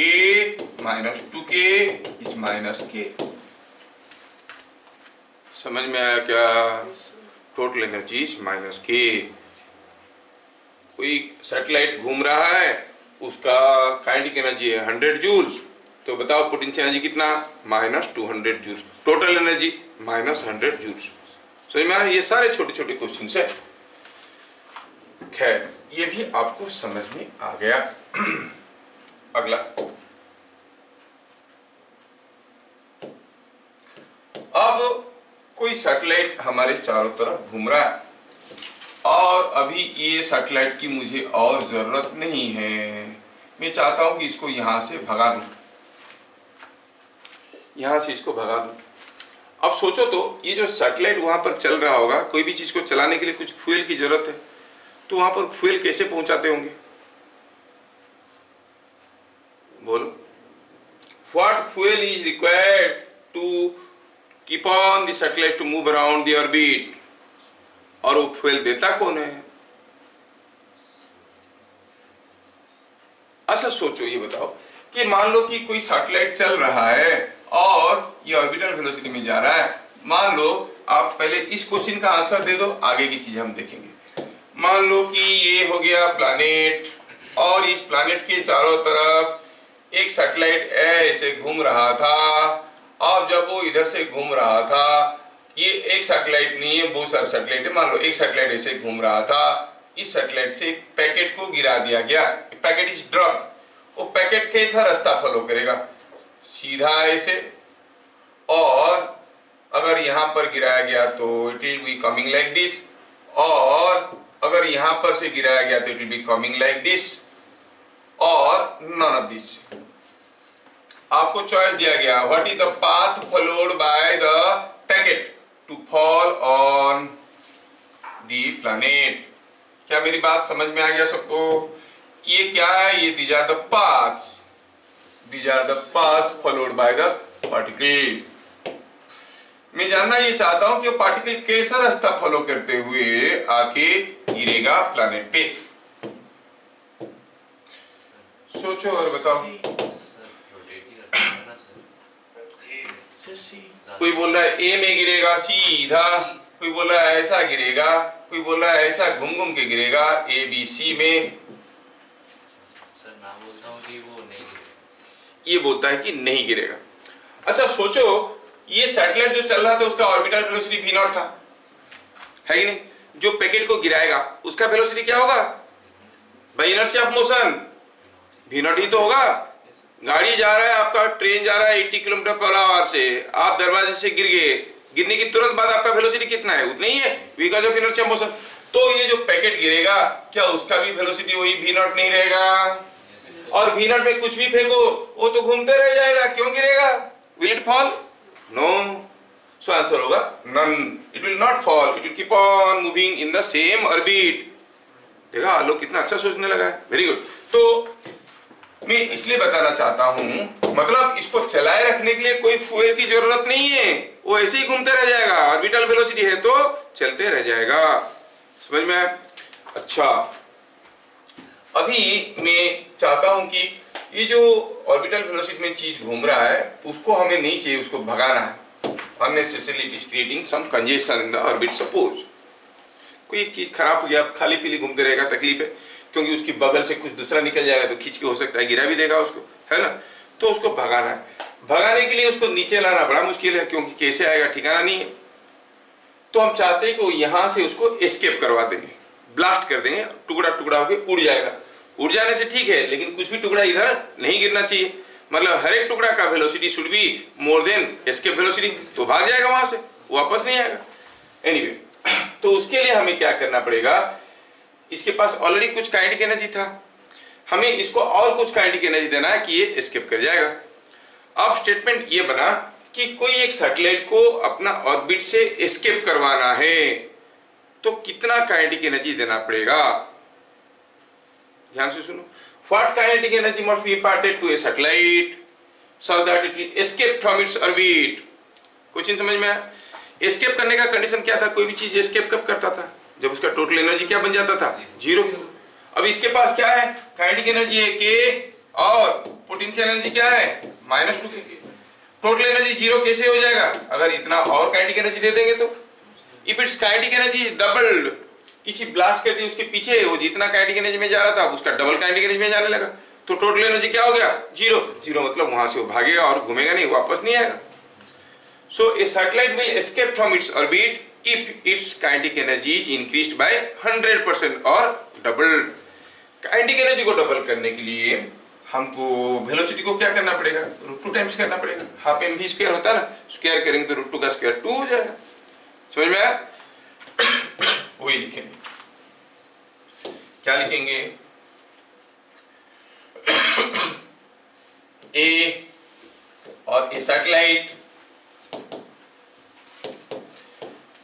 minus 2k is minus k। समझ में आया क्या? Total energy is minus k। कोई सैटेलाइट घूम रहा है, उसका काइनेटिक एनर्जी है 100 जूल्स, तो बताओ पोटेंशियल एनर्जी कितना? -200 जूल्स। Total energy -100 joules. समझ में आ रहा है? ये सारे छोटे छोटे क्वेश्चन है। खैर, ये भी आपको समझ में आ गया। अगला, अब कोई सैटेलाइट हमारे चारों तरफ घूम रहा है और अभी ये सैटेलाइट की मुझे और जरूरत नहीं है, मैं चाहता हूं कि इसको यहां से भगा दूं, यहां से इसको भगा दूं। अब सोचो तो, ये जो सैटेलाइट वहां पर चल रहा होगा, कोई भी चीज को चलाने के लिए कुछ फ्यूल की जरूरत है, तो वहां पर फ्यूल कैसे पहुंचाते होंगे? बोलो, what fuel is required to keep on the satellite to move around the orbit, और वो फ्यूल देता कौन है? अच्छा सोचो, ये बताओ कि मान लो कि कोई सैटेलाइट चल रहा है और ये ऑर्बिटल वेलोसिटी में जा रहा है। मान लो, आप पहले इस क्वेश्चन का आंसर दे दो, आगे की चीज हम देखेंगे। मान लो कि ये हो गया प्लैनेट और इस प्लैनेट के चारों तरफ एक सैटेलाइट ऐसे घूम रहा था। अब जब वो इधर से घूम रहा था, ये एक सैटेलाइट नहीं है, बहुत सारे सैटेलाइट है, मान लो एक सैटेलाइट ऐसे घूम रहा था, इस सैटेलाइट से एक पैकेट को गिरा दिया गया, पैकेट इज ड्रॉप, वो पैकेट कैसा रास्ता फॉलो करेगा, सीधा ऐसे, और अगर यहां पर गिराया गया तो it will be coming like this, और अगर यहां पर से गिराया गया तो it will be coming like this, और नन ऑफ दिस। आपको चॉइस दिया गया, what is the path followed by the packet to fall on the planet. क्या मेरी बात समझ में आ गया सबको? ये क्या है, ये these are the paths, these are the paths followed by the particle. मैं जानना ये चाहता हूं कि वो पार्टिकल कैसा रास्ता फॉलो करते हुए आके गिरेगा प्लैनेट पे। सोचो और बताओ। कोई बोल रहा है ए में गिरेगा सीधा, कोई बोल रहा है ऐसा गिरेगा, कोई बोल रहा है ऐसा घूम घूम के गिरेगा ए बी सी में। सर मैं बोलता हूँ कि वो नहीं गिरेगा, ये बोलता है कि नहीं गिरेगा। अच्छा सोचो, ये सैटेलाइट जो चल रहा था उसका ऑर्बिटल वेलोसिटी v नॉट था, है कि नहीं? जो पैकेट को गिराएगा उसका वेलोसिटी क्या होगा? By inertia of motion v nought ही तो होगा। गाड़ी जा रहा है, आपका ट्रेन जा रहा है 80 किलोमीटर पर आवर से, आप दरवाजे से गिर गए, गिरने की तुरंत बाद आपका वेलोसिटी कितना है? उतना ही है, बिकॉज ऑफ इनर्शिया मोशन। तो ये जो पैकेट गिरेगा क्या उसका भी वेलोसिटी वही v नॉट नहीं रहेगा? और v नॉट में कुछ भी फेंको वो तो घूमते रह जाएगा, क्यों गिरेगा? Will it fall? No. So answer होगा none, it will not fall, it will keep on moving in the same orbit. देखा आलोक कितना अच्छा सोचने लगा है, वेरी गुड। तो मैं इसलिए बताना चाहता हूं, मतलब इसको चलाए रखने के लिए कोई फ्यूल की जरूरत नहीं है, वो ऐसे ही घूमते रह जाएगा, ऑर्बिटल वेलोसिटी है तो चलते रह जाएगा। समझ में आया? अच्छा अभी मैं चाहता हूं कि ये जो ऑर्बिटल वेलोसिटी में चीज घूम रहा है उसको हमें नहीं चाहिए, उसको भगाना है। unnecessarily it is creating some congestion in the orbit। Suppose कोई एक चीज खराब हो गया, खाली पीली घूमते रहेगा, तकलीफ है, क्योंकि उसकी बगल से कुछ दूसरा निकल जाएगा तो खींच के हो सकता है गिरा भी देगा उसको, है ना? तो उसको भगाना है। भगाने के लिए उसको नीचे लाना बड़ा मुश्किल है, क्योंकि कैसे आएगा ठिकाना नहीं है। तो हम चाहते हैं कि वो यहां से उसको एस्केप करवा देंगे, ब्लास्ट कर देंगे, टुकड़ा टुकड़ा होकर उड़ जाएगा। उड़ जाने से ठीक है, लेकिन कुछ भी टुकड़ा इधर नहीं गिरना चाहिए, मतलब हर एक टुकड़ा का velocity should be more than escape velocity, तो भाग जाएगा वहां से, वापस नहीं आएगा। एनीवे तो उसके लिए हमें क्या करना पड़ेगा, इसके पास ऑलरेडी कुछ काइनेटिक एनर्जी था, हमें इसको और कुछ काइनेटिक एनर्जी देना है कि ये एस्केप कर जाएगा। अब स्टेटमेंट ये बना कि कोई एक सैटेलाइट को अपना ऑर्बिट से एस्केप करवाना है तो कितना काइनेटिक एनर्जी देना पड़ेगा? ध्यान से सुनो। What kinetic energy must be imparted to a satellite so that it will escape from its orbit? Question समझ में आया? एस्केप करने का कंडीशन क्या था? कोई भी चीज एस्केप कब करता था? जब उसका टोटल एनर्जी क्या बन जाता था? जीरो। अब इसके पास क्या है? काइनेटिक एनर्जी है k, और पोटेंशियल एनर्जी क्या है? -2k। टोटल एनर्जी जीरो कैसे हो जाएगा अगर इतना और काइनेटिक एनर्जी दे देंगे तो? If it's kinetic energy is doubled, किसी ब्लास्ट कर दी उसके पीछे, वो जितना काइनेटिक एनर्जी में जा रहा था उसका डबल काइनेटिक एनर्जी में जाने लगा, तो टोटल एनर्जी क्या हो गया? जीरो। जीरो मतलब वहां से वो भागेगा और घूमेगा नहीं, वापस नहीं आएगा। So a satellite will escape from its orbit if its kinetic energy is increased by 100% or doubled। Kinetic energy को डबल करने के लिए हमको वेलोसिटी को क्या करना पड़ेगा? √2 टाइम्स करना पड़ेगा। हाफ mv स्क्वायर होता है ना, स्क्वायर करेंगे तो √2 का स्क्वायर 2 हो जाएगा। समझ में आया? वही लिखेंगे। क्या लिखेंगे? ए और ए satellite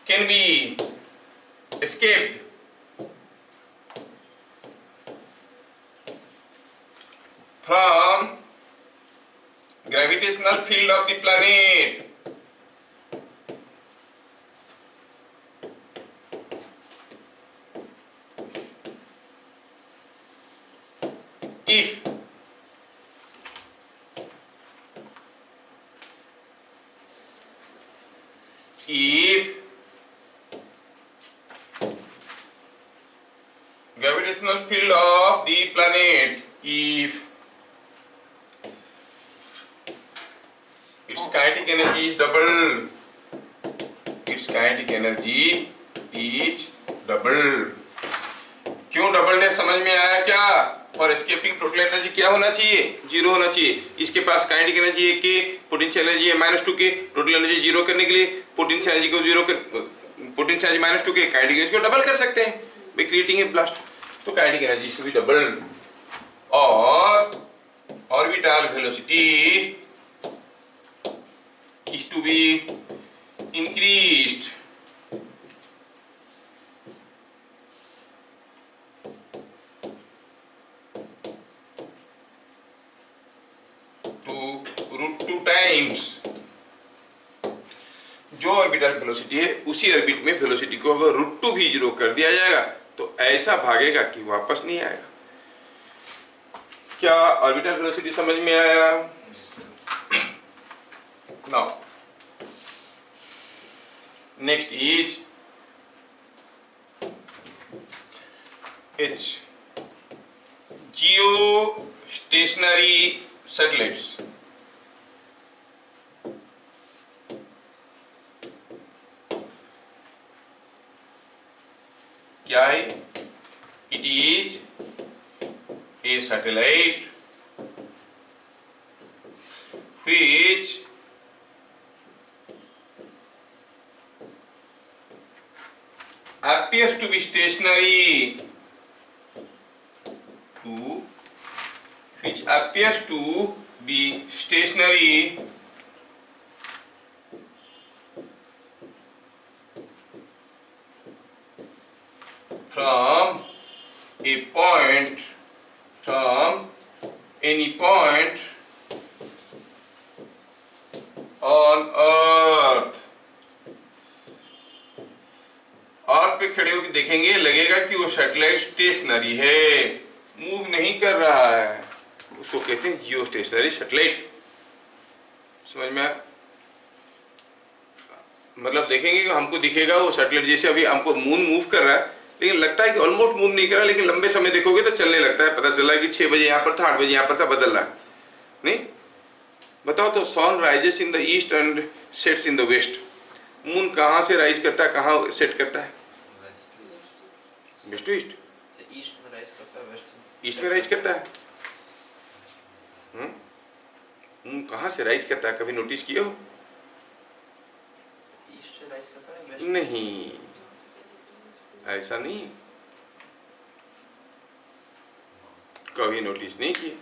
can be escaped from gravitational field of the planet if gravitational field of the planet, if its kinetic energy is double, its kinetic energy is double। क्यों डबल है समझ में आया क्या? और एस्केपिंग टोटल एनर्जी क्या होना चाहिए, 0 होना चाहिए। इसके पास काइनेटिक एनर्जी है के, पोटेंशियल एनर्जी है -2k, टोटल एनर्जी 0 करने के लिए पोटेंशियल एनर्जी को 0 कर, potential energy -2k, kinetic energy को डबल कर सकते हैं बाय क्रिएटिंग ए ब्लास्ट। तो kinetic energy is to be double और orbital velocity is to be increased √2 times. जो ऑर्बिटल वेलोसिटी है उसी ऑर्बिट में वेलोसिटी को अगर √2 भी 0 कर दिया जाएगा तो ऐसा भागेगा कि वापस नहीं आएगा। क्या ऑर्बिटल वेलोसिटी समझ में आया? Now next is H, geostationary satellites। क्या है? It is a satellite which appears to be stationary from any point on earth। अर्थ पे खड़े होकर देखेंगे, लगेगा कि वो सैटेलाइट स्टेशनरी है, मूव नहीं कर रहा है, उसको कहते हैं जियो स्टेशनरी सैटेलाइट। समझ में आया? मतलब देखेंगे कि हमको दिखेगा वो सैटेलाइट, जैसे अभी हमको मून मूव कर रहा है लेकिन लगता है कि ऑलमोस्ट मूव नहीं कर रहा, लेकिन लंबे समय देखोगे तो चलने लगता है, पता चला कि 6 बजे यहाँ पर था, 8 बजे यहाँ पर था, बदल रहा है। नहीं बताओ तो, sun rises in the east and sets in the west. Moon कहाँ से राइज करता है, कहाँ सेट करता है? West to east. ईस्ट में राइज करता है, वेस्ट ईस्ट में राइज करता है। मून कहाँ से राइज करता है, कभी नोटिस किए हो? ईस्ट से राइज करता है, वेस्ट नहीं, ऐसा नहीं, कभी नोटिस नहीं किए।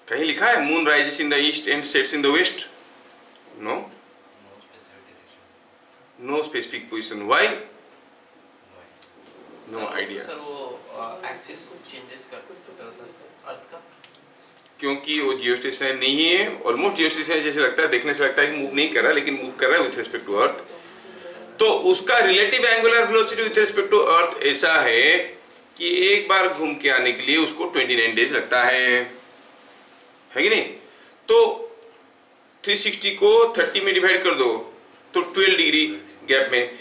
कहीं लिखा है moon rises in the east and sets in the west? No, no specific position. Why? No idea. Sir वो एक्सिस चेंजेस करता अर्थ का, क्योंकि वो जियो स्टेशनरी नहीं है, ऑलमोस्ट जियो स्टेशनरी जैसे लगता है, देखने से लगता है कि मूव नहीं कर रहा, लेकिन मूव कर रहा है विथ रिस्पेक्ट टू अर्थ। तो उसका relative angular velocity with respect to earth ऐसा है कि एक बार घूम के आने के लिए उसको 29 डेज लगता है कि नहीं? तो 360 को 30 में डिवाइड कर दो तो 12 डिग्री गैप में,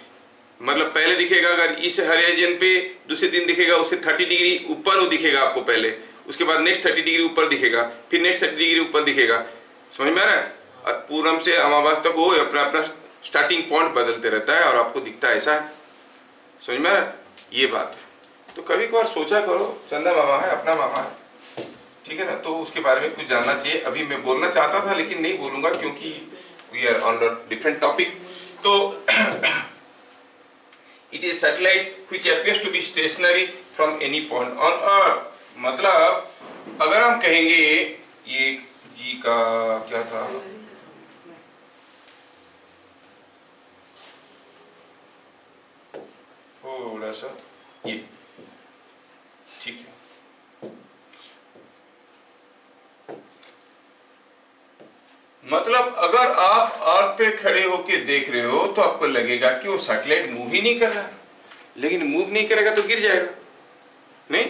मतलब पहले दिखेगा अगर इस हॉरिजॉन पे, दूसरे दिन दिखेगा उससे 30 डिग्री ऊपर वो दिखेगा आपको पहले, उसके बाद नेक्स्ट 30 डिग्री ऊपर दिखेगा, फिर नेक्स्ट 30 डिग्री ऊपर दिखेगा। समझ में आ रहा है? पूरब से अमावास तक वो अपना अपना स्टार्टिंग पॉइंट बदलते रहता है और आपको दिखता है ऐसा। समझ में आ रहा है? ये बात है। तो कभी कभार सोचा करो, चंदा मामा है, अपना मामा है, ठीक है ना, तो उसके बारे में कुछ जानना चाहिए। अभी मैं बोलना चाहता था लेकिन नहीं बोलूंगा क्योंकि we are on different topic. तो it is satellite which appears to be stationary from any point on earth. मतलब अगर हम कहेंगे ये जी का क्या था, थोड़ा सा ये ठीक है, मतलब अगर आप अर्थ पे खड़े होके देख रहे हो तो आपको लगेगा कि वो सैटेलाइट मूव ही नहीं कर रहा है, लेकिन मूव नहीं करेगा तो गिर जाएगा। नहीं,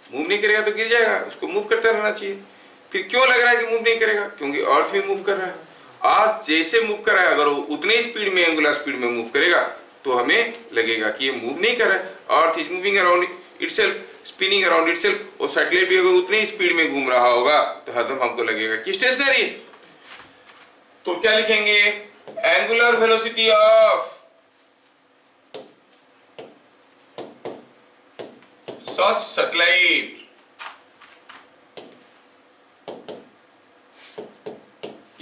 मूव नहीं करेगा तो गिर जाएगा, उसको मूव करता रहना चाहिए। फिर क्यों लग रहा है कि मूव नहीं करेगा? क्योंकि अर्थ भी मूव कर रहा है। अर्थ जैसे मूव कर रहा है, अगर वो उतने स्पीड में, एंगुलर स्पीड में मूव करेगा तो हमें लगेगा कि ये मूव नहीं कर रहा है। Earth is moving around itself, spinning around itself. और सैटेलाइट भी अगर उतनी स्पीड में घूम रहा होगा तो हरदम हमको लगेगा कि स्टेशनरी है। तो क्या लिखेंगे? Angular velocity of such satellite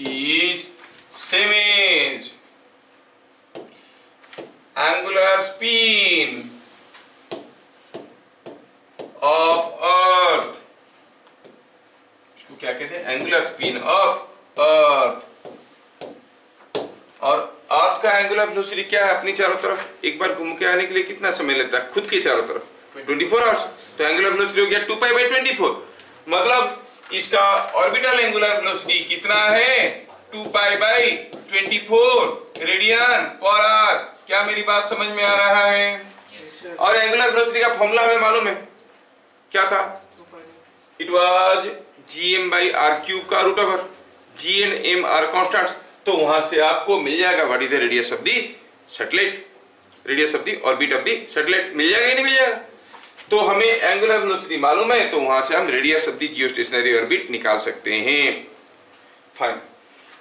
is same as angular spin of earth. इसको क्या कहते हैं? Angular spin of earth. और अर्थ का एंगुलर वेलोसिटी क्या है? अपनी चारों तरफ एक बार घूम के आने के लिए कितना समय लेता है खुद के चारों तरफ? 24 आवर्स। तो एंगुलर वेलोसिटी हो गया 2 पाई बाई 24। मतलब इसका ऑर्बिटल एंगुलर वेलोसिटी कितना है? 2 pi by 24 radian per our. क्या मेरी बात समझ में आ रहा है? और एंगुलर वेलोसिटी का फॉर्मूला हमें मालूम है, क्या था? It was gm by r cube का root over g and m are constants. तो वहां से आपको मिल जाएगा what is the radius of the satellite, radius of the orbit of the satellite. मिल जाएगा या नहीं मिल जाएगा? तो हमें एंगुलर वेलोसिटी मालूम है, तो वहां से हम radius of the geostationary orbit निकाल सकते हैं। फाइन,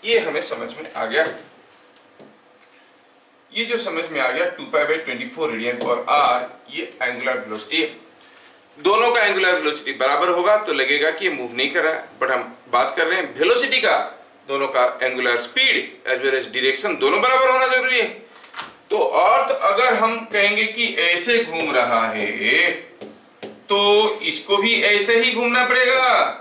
ये हमें समझ में आ गया। ये जो समझ में आ गया 2 pi by 24 radian per our, ये एंगुलर वेलोसिटी है। दोनों का एंगुलर वेलोसिटी बराबर होगा तो लगेगा कि ये मूव नहीं कर रहा है, बट हम बात कर रहे हैं वेलोसिटी का। दोनों का angular speed as well as direction दोनों बराबर होना जरूरी है। तो अर्थ अगर हम कहेंगे कि ऐसे घूम रहा है तो इसको भी ऐसे ही घूमना पड़ेगा।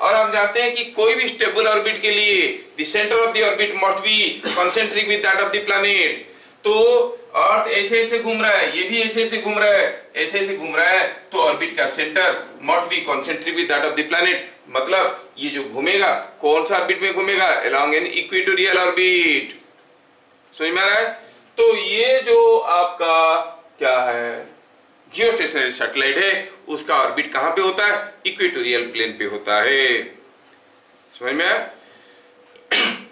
और हम जानते हैं कि कोई भी स्टेबल ऑर्बिट के लिए the centre of the orbit must be concentric with that of the planet. तो अर्थ ऐसे ऐसे घूम रहा है, ये भी ऐसे ऐसे घूम रहा है, ऐसे ऐसे घूम रहा है, तो ऑर्बिट का centre must be concentric with that of the planet. मतलब ये जो घूमेगा कौन सा ऑर्बिट में घूमेगा? Along an equatorial orbit. समझ में आ रहा है? तो ये जो आपका क्या है जियोस्टेशनरी सैटेलाइट है, उसका ऑर्बिट कहां पे होता है? इक्वेटोरियल प्लेन पे होता है। समझ में आया?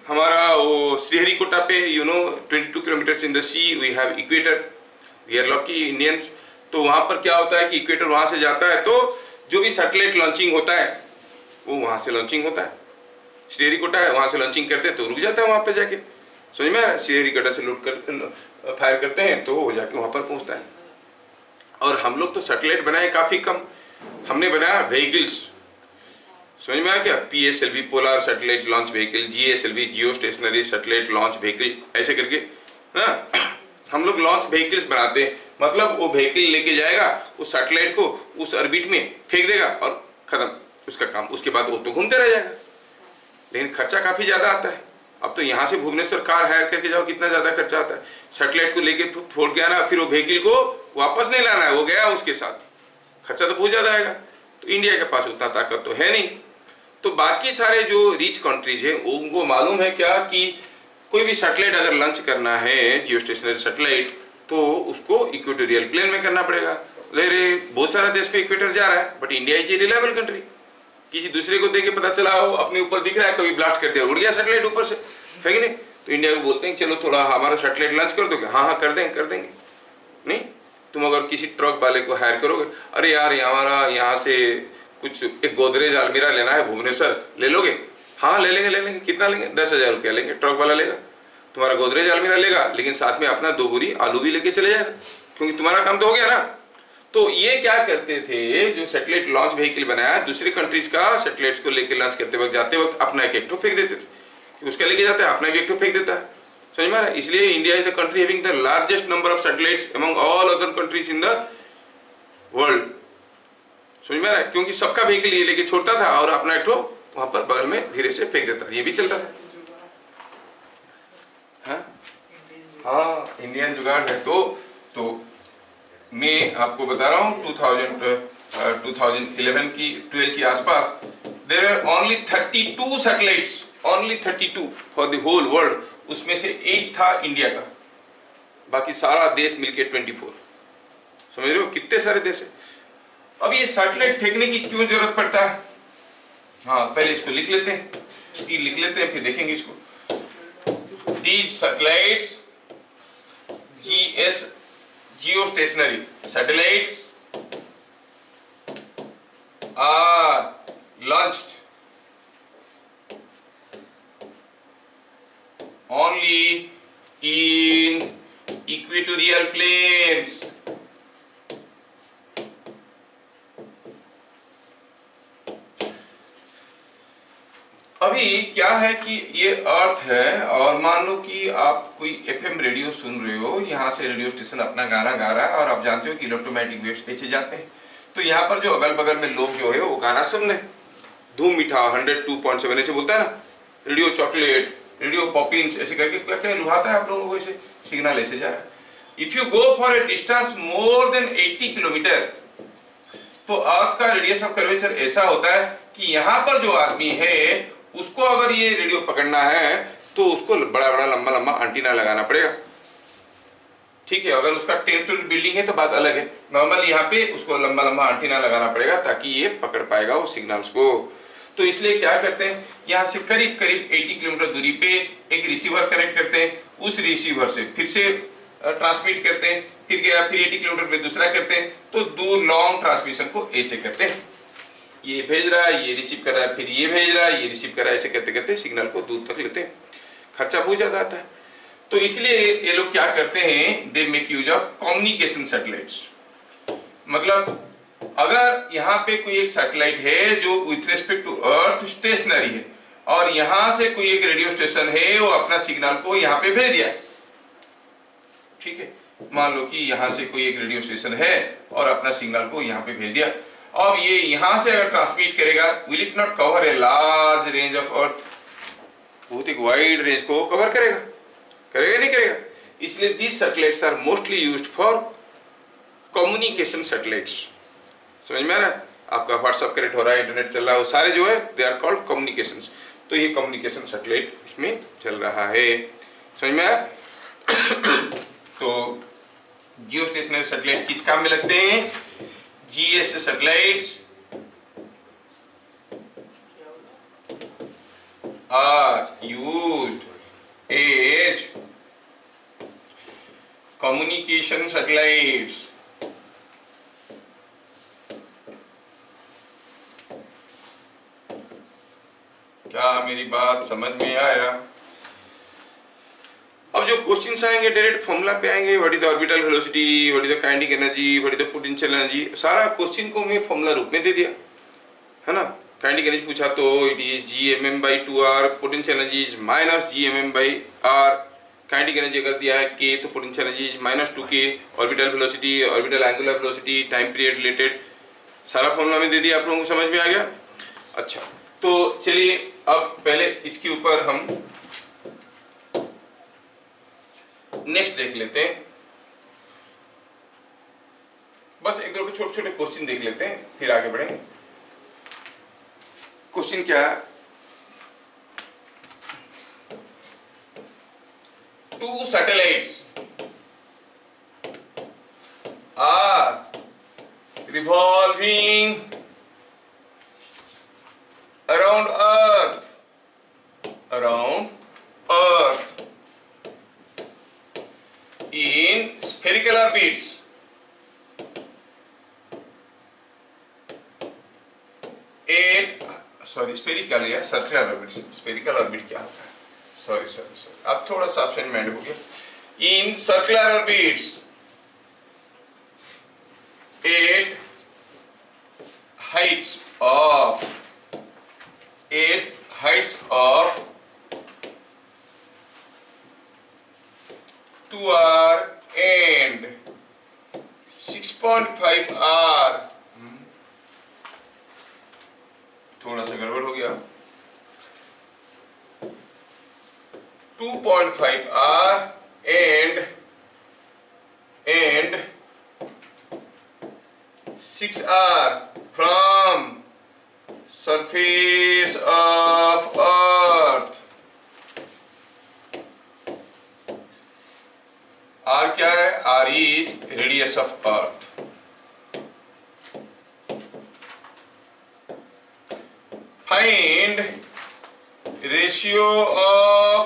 हमारा वो श्रीहरिकोटा पे 22 kilometre in the sea we have equator, we are lucky Indians. तो वहां पर क्या होता है कि इक्वेटर वहां से जाता है, तो जो भी सैटेलाइट लॉन्चिंग होता है वो वहां से लॉन्चिंग होता है। श्रीहरिकोटा है, वहां से लॉन्चिंग करते हैं तो रुक जाता है वहां पे जाके। समझ में आया? श्रीहरिकोटा से लूट कर फायर करते हैं तो वो जाके वहां पर पहुंचता है। और हम लोग तो सैटेलाइट बनाए काफी कम, हमने बनाया व्हीकल्स। समझ में आया क्या? PSLV polar satellite launch vehicle, GSLV जियो स्टेशनरी सैटेलाइट लॉन्च व्हीकल, ऐसे करके ना हम लोग लॉन्च व्हीकल्स बनाते हैं। मतलब वो व्हीकल लेके जाएगा उस सैटेलाइट को, उस ऑर्बिट में फेंक देगा और खत्म उसका काम। उसके बाद वो तो घूमते रह जाएगा, लेकिन खर्चा काफी ज्यादा आता है। अब तो यहाँ से भुवनेश्वर कार हायर करके जाओ, कितना ज्यादा खर्चा आता है। सैटेलाइट को लेके छोड़ के आना, फिर वो व्हीकल को वापस नहीं लाना है, वो गया उसके साथ, खर्चा तो बहुत ज्यादा आएगा। तो इंडिया के पास उतना ताकत तो है नहीं। तो बाकी सारे जो रिच कंट्रीज है उनको मालूम है क्या कि कोई भी सैटेलाइट अगर लॉन्च करना है जियोस्टेशनरी सैटेलाइट, तो उसको इक्वेटोरियल प्लेन में करना पड़ेगा। बहुत सारा देश पे इक्वेटर जा रहा है, but India is a reliable country. किसी दूसरे को देख के पता चला हो अपने ऊपर दिख रहा है, कभी ब्लास्ट कर दिया, उड़ गया सैटेलाइट ऊपर से, है कि नहीं? तो इंडिया को बोलते हैं चलो थोड़ा हमारा सैटेलाइट लॉन्च कर दोगे? हाँ हाँ कर देंगे। नहीं, तुम अगर किसी ट्रक वाले को हायर करोगे, अरे यार हमारा यहाँ से कुछ एक गोदरेज अलमीरा लेना है भुवनेश्वर, ले लोगे? हाँ ले लेंगे। कितना लेंगे? 10,000 रुपया लेंगे। ट्रक वाला लेगा, तुम्हारा गोदरेज अलमीरा लेगा, लेकिन साथ में अपना 2 बोरी आलू भी लेके चले जाएगा, क्योंकि तुम्हारा काम तो हो गया ना। तो ये क्या करते थे, जो सैटेलाइट लॉन्च व्हीकल बनाया दूसरी कंट्रीज का, सैटेलाइट्स को लेके लॉन्च करते वक्त जाते वक्त अपना एक ठो फेंक देते थे। उसका लेके जाता है, अपना एक ठो फेंक देता है। समझ में आ रहा है? इसलिए India is the country having the largest number of satellites among all other countries in the world. समझ में आ रहा है? क्योंकि सबका व्हीकल ये लेके छोड़ता था और अपना एक ठो वहां पर बगल में धीरे से फेंक देता, ये भी चलता था। हाँ इंडियन जुगाड़ है। तो मैं आपको बता रहा हूँ 2011 की 12 के आसपास there are only 32 satellites, only 32 for the whole world. उसमें से 8 था इंडिया का, बाकी सारा देश मिलके 24। समझ रहे हो कितने सारे देश है? अब ये सैटेलाइट फेंकने की क्यों जरूरत पड़ता है? हाँ पहले इसको लिख लेते हैं, फिर देखेंगे इसको। These satellites geostationary satellites are launched only in equatorial planes. अब अभी क्या है कि ये अर्थ है और मान लो कि आप कोई एफएम रेडियो सुन रहे हो, यहाँ से रेडियो स्टेशन अपना गाना गा रहा है और आप जानते हो कि इलेक्ट्रोमैग्नेटिक वेव्स कैसे जाते हैं। तो यहाँ पर जो अगल बगल में लोग जो है वो गाना सुन रहे हैं, धूम मीठा 102.7 ऐसे बोलता है ना, रेडियो चॉकलेट, रेडियो पॉपिंस ऐसे करके क्या क्या लुभाता है आप लोगों को, ऐसे सिग्नल ऐसे जा रहा है। If you go for a distance more than 80 kilometre, तो अर्थ का रेडियस ऑफ कर्वेचर ऐसा होता है कि यहाँ पर जो आदमी है उसको अगर ये रेडियो पकड़ना है तो उसको बड़ा बड़ा लंबा लंबा एंटीना लगाना पड़ेगा। ठीक है, अगर उसका 10 स्टोरी बिल्डिंग है तो बात अलग है। नॉर्मल यहाँ पे उसको लंबा लंबा एंटीना लगाना पड़ेगा ताकि ये पकड़ पाएगा वो सिग्नल्स को। तो इसलिए क्या करते हैं, यहाँ से करीब करीब 80 किलोमीटर दूरी पे एक रिसीवर कनेक्ट करते हैं, उस रिसीवर से फिर से ट्रांसमिट करते हैं, फिर गया, फिर 80 किलोमीटर पे दूसरा करते हैं। तो दूर लॉन्ग ट्रांसमिशन को ऐसे करते हैं, ये भेज रहा है, ये रिसीव कर रहा है, फिर ये भेज रहा है, ये रिसीव कर रहा है, ऐसे करते करते सिग्नल को दूर तक लेते हैं। खर्चा बहुत ज्यादा आता है। तो इसलिए ये लोग क्या करते हैं, they make use of communication satellites. मतलब अगर यहाँ पे कोई एक सैटेलाइट है जो with respect to earth stationary है और यहाँ से कोई एक रेडियो स्टेशन है वो अपना सिग्नल को यहाँ पे भेज दिया, ठीक है, मान लो कि यहाँ से कोई एक रेडियो स्टेशन है और अपना सिग्नल को यहाँ पे भेज दिया, अब ये यहाँ से अगर ट्रांसमिट करेगा, will it not cover a large range of earth, बहुत एक वाइड रेंज को कवर करेगा, करेगा नहीं करेगा। इसलिए these satellites are mostly used for communication satellites. समझ में आ रहा है, आपका व्हाट्सएप कनेक्ट हो रहा है, इंटरनेट चल रहा है, वो सारे जो है दे आर कॉल्ड कम्युनिकेशंस। तो ये कम्युनिकेशन सैटेलाइट इसमें चल रहा है, समझ में आया। तो जियो स्टेशनरी सैटेलाइट किस काम में लगते हैं, GS satellites are used as communication satellites. क्या मेरी बात समझ में आया। अब जो क्वेश्चंस आएंगे डायरेक्ट फॉर्मूला पे आएंगे, what is the orbital velocity, what is the kinetic energy, what is the potential energy, सारा क्वेश्चन को मैं फॉर्मूला रूप में दे दिया है ना। काइनेटिक एनर्जी पूछा तो it is Gmm/2r, potential energy is -Gmm/r, kinetic energy अगर दिया है k तो potential energy is -2k, orbital velocity, orbital angular velocity, time period related, सारा फॉर्मूला में दे दिया। आप लोगों को समझ में आ गया। अच्छा, तो चलिए अब पहले इसके ऊपर हम नेक्स्ट देख लेते हैं। बस एक दो छोटे छोटे क्वेश्चन देख लेते हैं फिर आगे बढ़ेंगे। क्वेश्चन क्या है, two satellites are revolving around earth in spherical orbits spherical या circular orbits, spherical orbit क्या होता है, sorry अब थोड़ा सा ऑप्शन में ऐड हो गया, in circular orbits at heights of 2r and 6.5r, थोड़ा सा गड़बड़ हो गया, 2.5r and 6r from surface of earth। r क्या है, r is radius of earth। find ratio of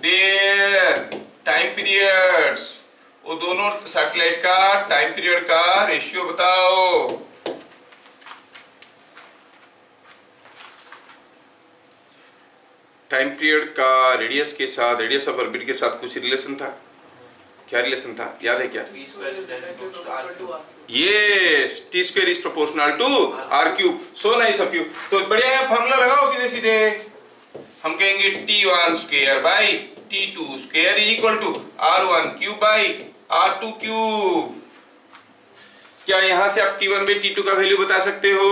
their time periods, वो दोनों सैटेलाइट का टाइम पीरियड का रेशियो बताओ। टाइम पीरियड का रेडियस के साथ, रेडियस ऑफ ऑर्बिट के साथ कुछ रिलेशन था क्या रिलेशन था, याद है क्या? T square is directly to R cube. Yes, t square is proportional to r cube. So nice of you. तो बढ़िया है, फार्मूला लगाओ सीधे सीधे। हम कहेंगे t1 square by t2 square is equal to r1 cube by r2 cube. क्या यहां से आप t1 बाई t2 का वैल्यू बता सकते हो?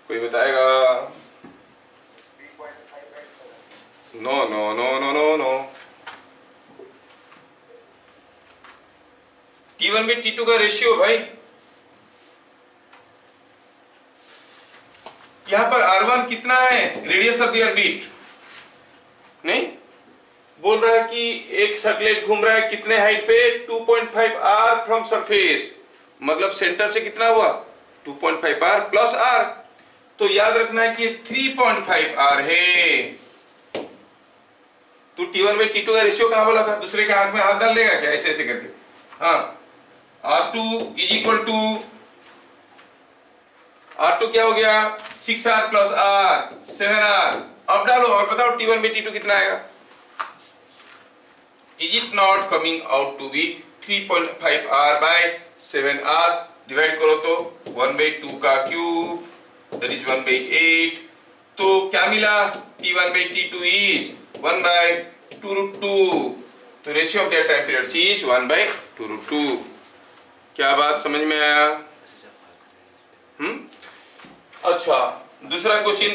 कोई बताएगा? No no no no no no. T1 by T2 का रेशियो भाई, यहां पर R1 कितना है? रेडियस ऑफ द ऑर्बिट नहीं बोल रहा है कि एक सैटेलाइट घूम रहा है कितने हाइट पे? 2.5 r फ्रॉम सरफेस, मतलब सेंटर से कितना हुआ? 2.5 r प्लस r। तो याद रखना है कि ये 3.5 r है। तो T1 बाई T2 का रेशियो कहां बोला था? दूसरे के हाथ में हाथ डाल देगा क्या ऐसे ऐसे करके? हाँ, R2 is equal to, R2 क्या हो गया? 6r plus r 7r। अब डालो और बताओ T1 बाई T2 कितना आएगा? Is it not coming out to be 3.5 r by 7r? Divide करो तो 1 बाई 2 का क्यूब, दैट इज 1 बाई 8। तो क्या मिला? T1 by T2 is 1 by 2 root 2। तो ratio of that time period is 1 by 2 root 2। क्या बात समझ में आया? अच्छा, दूसरा question,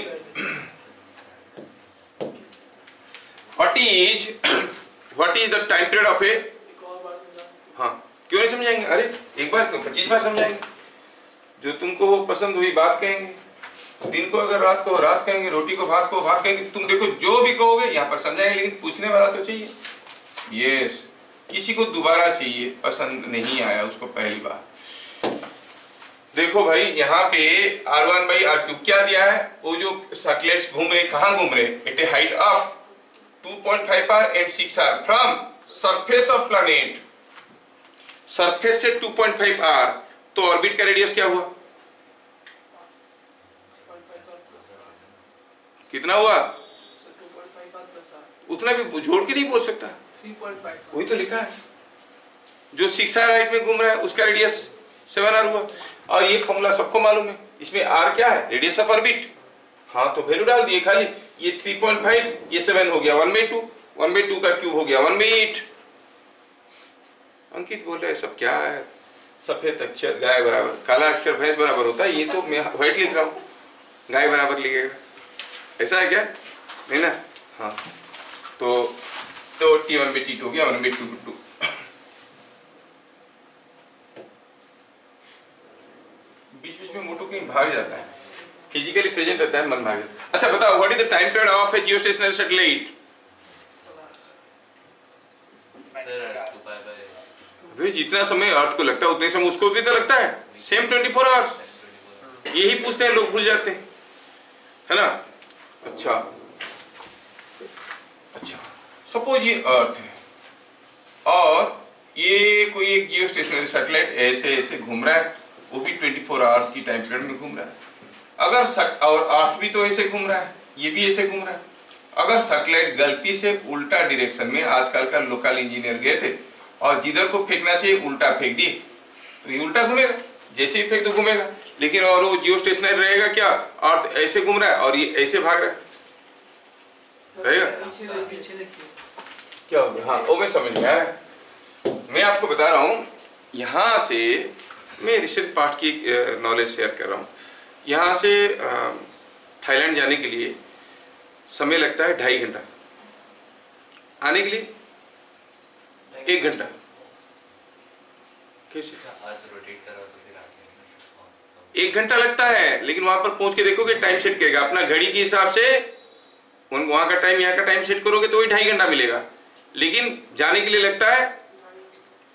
what is the time period of a, हाँ क्यों नहीं समझाएंगे? अरे एक बार क्यों, 25 बार समझाएंगे। जो तुमको पसंद हुई बात कहेंगे, दिन को अगर रात को रात कहेंगे, रोटी को भात कहेंगे। तुम देखो जो भी कहोगे यहाँ पर समझाएंगे, लेकिन पूछने वाला तो चाहिए। यस, किसी को दोबारा चाहिए, पसंद नहीं आया उसको पहली बार। देखो भाई यहाँ पे R1 बाई R क्यूब क्या दिया है? वो जो सैटेलाइट्स घूम रहे, कहाँ घूम रहे? At a height of 2.5 r and 6r from surface of planet. Surface से 2.5 r, तो ऑर्बिट का रेडियस क्या हुआ? कितना हुआ? उतना भी जोड़ के नहीं बोल सकता, 3.5। वही तो लिखा है। जो 6r हाइट में घूम रहा है उसका रेडियस 7r हुआ। और ये फॉर्मूला सबको मालूम है, इसमें r क्या है? Radius of orbit. हाँ तो वैल्यू डाल दिए खाली, ये 3.5, ये 7 हो गया 1 बाई 2, 1 बाई 2 का क्यूब हो गया 1 बाई 8। अंकित बोल रहे सब क्या है? सफेद अक्षर गाय बराबर, काला अक्षर भैंस बराबर होता है। ये तो मैं व्हाइट लिख रहा हूँ, गाय बराबर लिखेगा, ऐसा है क्या? नहीं ना? हाँ, तो T1 बाई T2 हो गया 1 बाई 2 रूट 2। बीच बीच में मोटो कहीं भाग जाता है, फिजिकली प्रेजेंट रहता है, मन भाग जाता है। अच्छा बताओ, what is the time period of A geostationary satellite? भाई जितना समय अर्थ को लगता है उतने समय उसको भी तो लगता है, सेम 24 आवर्स। यही पूछते हैं लोग, भूल जाते हैं, है ना? अच्छा, सपोज ये अर्थ है और ये कोई एक जियोस्टेशनरी सैटेलाइट ऐसे ऐसे घूम रहा है, वो भी 24 आवर्स की टाइम पीरियड में घूम रहा है। अगर और अर्थ भी तो ऐसे घूम रहा है, ये भी ऐसे घूम रहा है। अगर सैटेलाइट गलती से उल्टा डायरेक्शन में, आजकल का लोकल इंजीनियर गए थे और जिधर को फेंकना चाहिए उल्टा फेंक दिए, तो ये उल्टा घूमेगा, जैसे ही फेंक तो घूमेगा। लेकिन और वो जियोस्टेशनरी रहेगा क्या? अर्थ ऐसे घूम रहा है और ये ऐसे भाग रहा है, रहेगा? पीछे देखिए क्या हो गया? हाँ वो मैं समझ में आया। मैं आपको बता रहा हूँ, यहाँ से मैं रिसेंट पार्ट की नॉलेज शेयर कर रहा हूँ। यहाँ से थाईलैंड जाने के लिए समय लगता है 2.5 घंटा, आने के लिए 1 घंटा। कैसे? 1 घंटा लगता है, लेकिन वहां पर पहुंच के देखोगे टाइम सेट करेगा अपना घड़ी के हिसाब से, वहां का टाइम यहाँ का टाइम सेट करोगे तो वही 2.5 घंटा मिलेगा। लेकिन जाने के लिए लगता है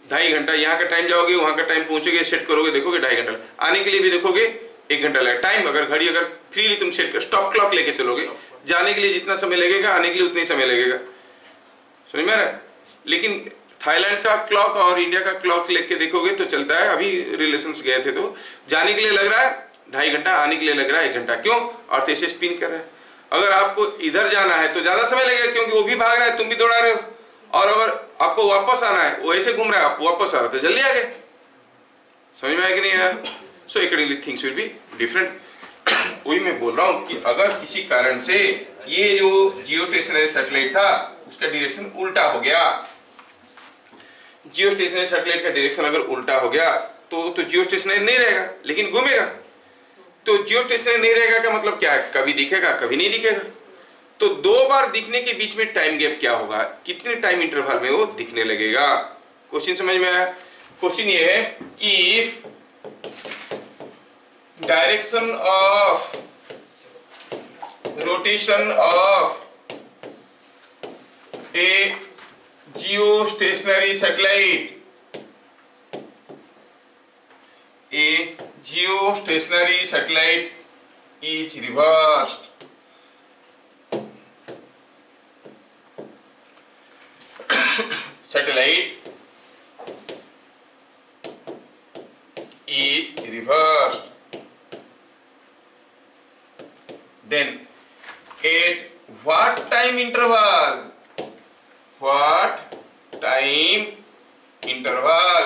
2.5 घंटा, यहाँ का टाइम जाओगे वहां का टाइम पहुंचोगे सेट करोगे देखोगे 2.5 घंटा, आने के लिए भी देखोगे 1 घंटा लगेगा। टाइम अगर घड़ी अगर फ्रीली तुम सेट कर, स्टॉप क्लॉक लेके चलोगे, जाने के लिए जितना समय लगेगा आने के लिए उतना ही समय लगेगा। समझ में आ रहा है? लेकिन थाईलैंड का क्लॉक और इंडिया का क्लॉक लेके देखोगे तो चलता है, अभी रिलेशंस गए थे तो जाने के लिए लग रहा है 2.5 घंटा, आने के लिए लग रहा है 1 घंटा। क्यों? अर्थ ऐसे स्पिन कर रहा है। अगर आपको इधर जाना है तो ज़्यादा समय लगेगा, क्योंकि वो भी भाग रहा है, तुम भी दौड़ा रहे हो। और अगर आपको वापस आना है, वो ऐसे घूम रहा है, आप वापस आ रहे हो तो जल्दी आ गए। समझ में आया कि नहीं आया? So accordingly things will be different. वही मैं बोल रहा हूँ कि अगर किसी कारण से ये जो जियो स्टेशनरी सैटेलाइट था उसका डायरेक्शन उल्टा हो गया, जियो स्टेशनरी सैटेलाइट का डायरेक्शन अगर उल्टा हो गया तो जियो स्टेशनरी नहीं रहेगा, लेकिन घूमेगा। तो जियो स्टेशनरी नहीं रहेगा का मतलब क्या है? कभी दिखेगा, कभी नहीं दिखेगा। तो 2 बार दिखने के बीच में टाइम गैप क्या होगा? कितने टाइम इंटरवल में वो दिखने लगेगा? क्वेश्चन समझ में आया? क्वेश्चन ये है कि if direction of rotation of A geostationary satellite, a geostationary satellite is reversed, satellite is reversed, then at what time interval? What time interval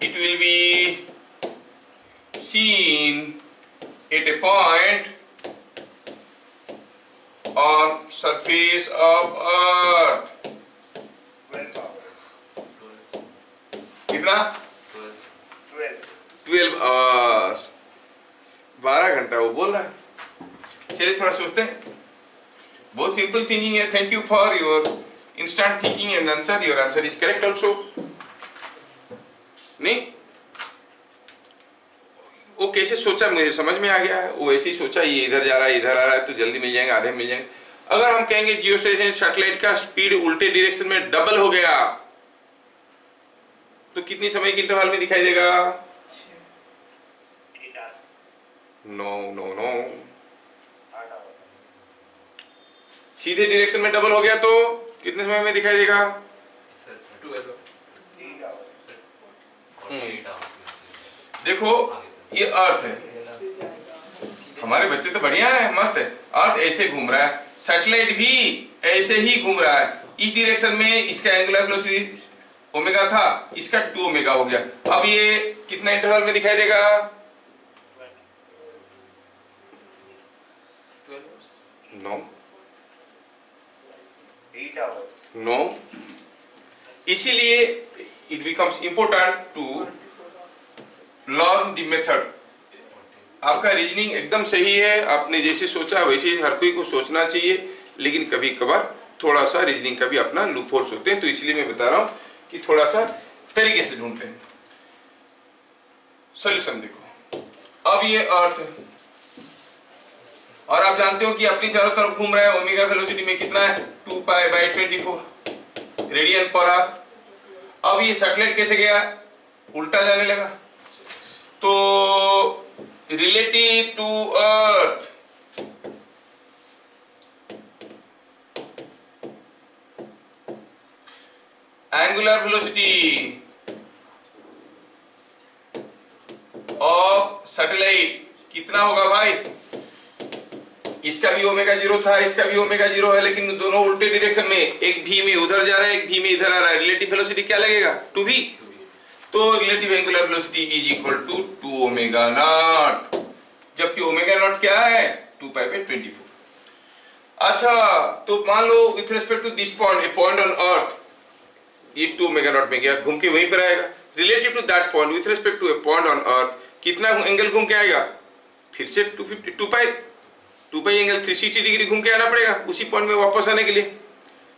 it will be seen at a point on surface of earth? कितना? 12 hours, 12 घंटा वो बोल रहा है। चलिए थोड़ा सोचते हैं। बहुत सिंपल थिंकिंग है। Thank you for your instant thinking and answer. Your answer is correct also. नहीं, वो कैसे सोचा मुझे समझ में आ गया है। वो ऐसे ही सोचा, ये इधर जा रहा है, इधर आ रहा है तो जल्दी मिल जाएंगे, आधे मिल जाएंगे। अगर हम कहेंगे जियो स्टेशनरी सैटेलाइट का स्पीड उल्टे डायरेक्शन में डबल हो गया तो कितनी समय के इंटरवल में दिखाई देगा? नो नो नो, सीधे डायरेक्शन में डबल हो गया तो कितने समय में दिखाई देगा? 48 hours। देखो ये अर्थ है, हमारे बच्चे तो बढ़िया है, मस्त है। अर्थ ऐसे घूम रहा है, सैटेलाइट भी ऐसे ही घूम रहा है। इस डायरेक्शन में इसका एंगुलर वेलोसिटी ओमेगा था, इसका 2 ओमेगा हो गया। अब ये कितना इंटरवल में दिखाई देगा? 9 नो। इसीलिए it becomes important to learn the method. आपका रीजनिंग एकदम सही है, आपने जैसे सोचा वैसे ही हर कोई को सोचना चाहिए, लेकिन कभी कभार थोड़ा सा रीजनिंग का भी अपना लूप होल्स होते हैं। तो इसलिए मैं बता रहा हूं कि थोड़ा सा तरीके से ढूंढते हैं सॉल्यूशन। देखो अब ये अर्थ है और आप जानते हो कि अपनी चारों तरफ घूम रहा है। ओमेगा वेलोसिटी में कितना है? 2 pi by 24 radian per hour. अब ये सैटेलाइट कैसे गया? उल्टा जाने लगा। तो relative to earth angular velocity of satellite कितना होगा भाई? इसका भी ओमेगा 0 था, इसका भी ओमेगा 0 है, लेकिन दोनों उल्टे डायरेक्शन में, एक भी में उधर जा रहा है, एक भी में इधर आ रहा है। रिलेटिव वेलोसिटी क्या लगेगा? 2v। तो relative angular velocity is equal to 2 omega not, जबकि ओमेगा नॉट क्या है? 2 पाई बाई 24। अच्छा, तो मान लो with respect to this point, a point on earth, ये 2 ओमेगा नॉट में गया, घूम के वहीं पर आएगा। Relative to that point with respect to a point on earth कितना एंगल घूम के आएगा? फिर से 2 पाई एंगल 360 डिग्री घूम के आना पड़ेगा उसी पॉइंट में वापस आने के लिए।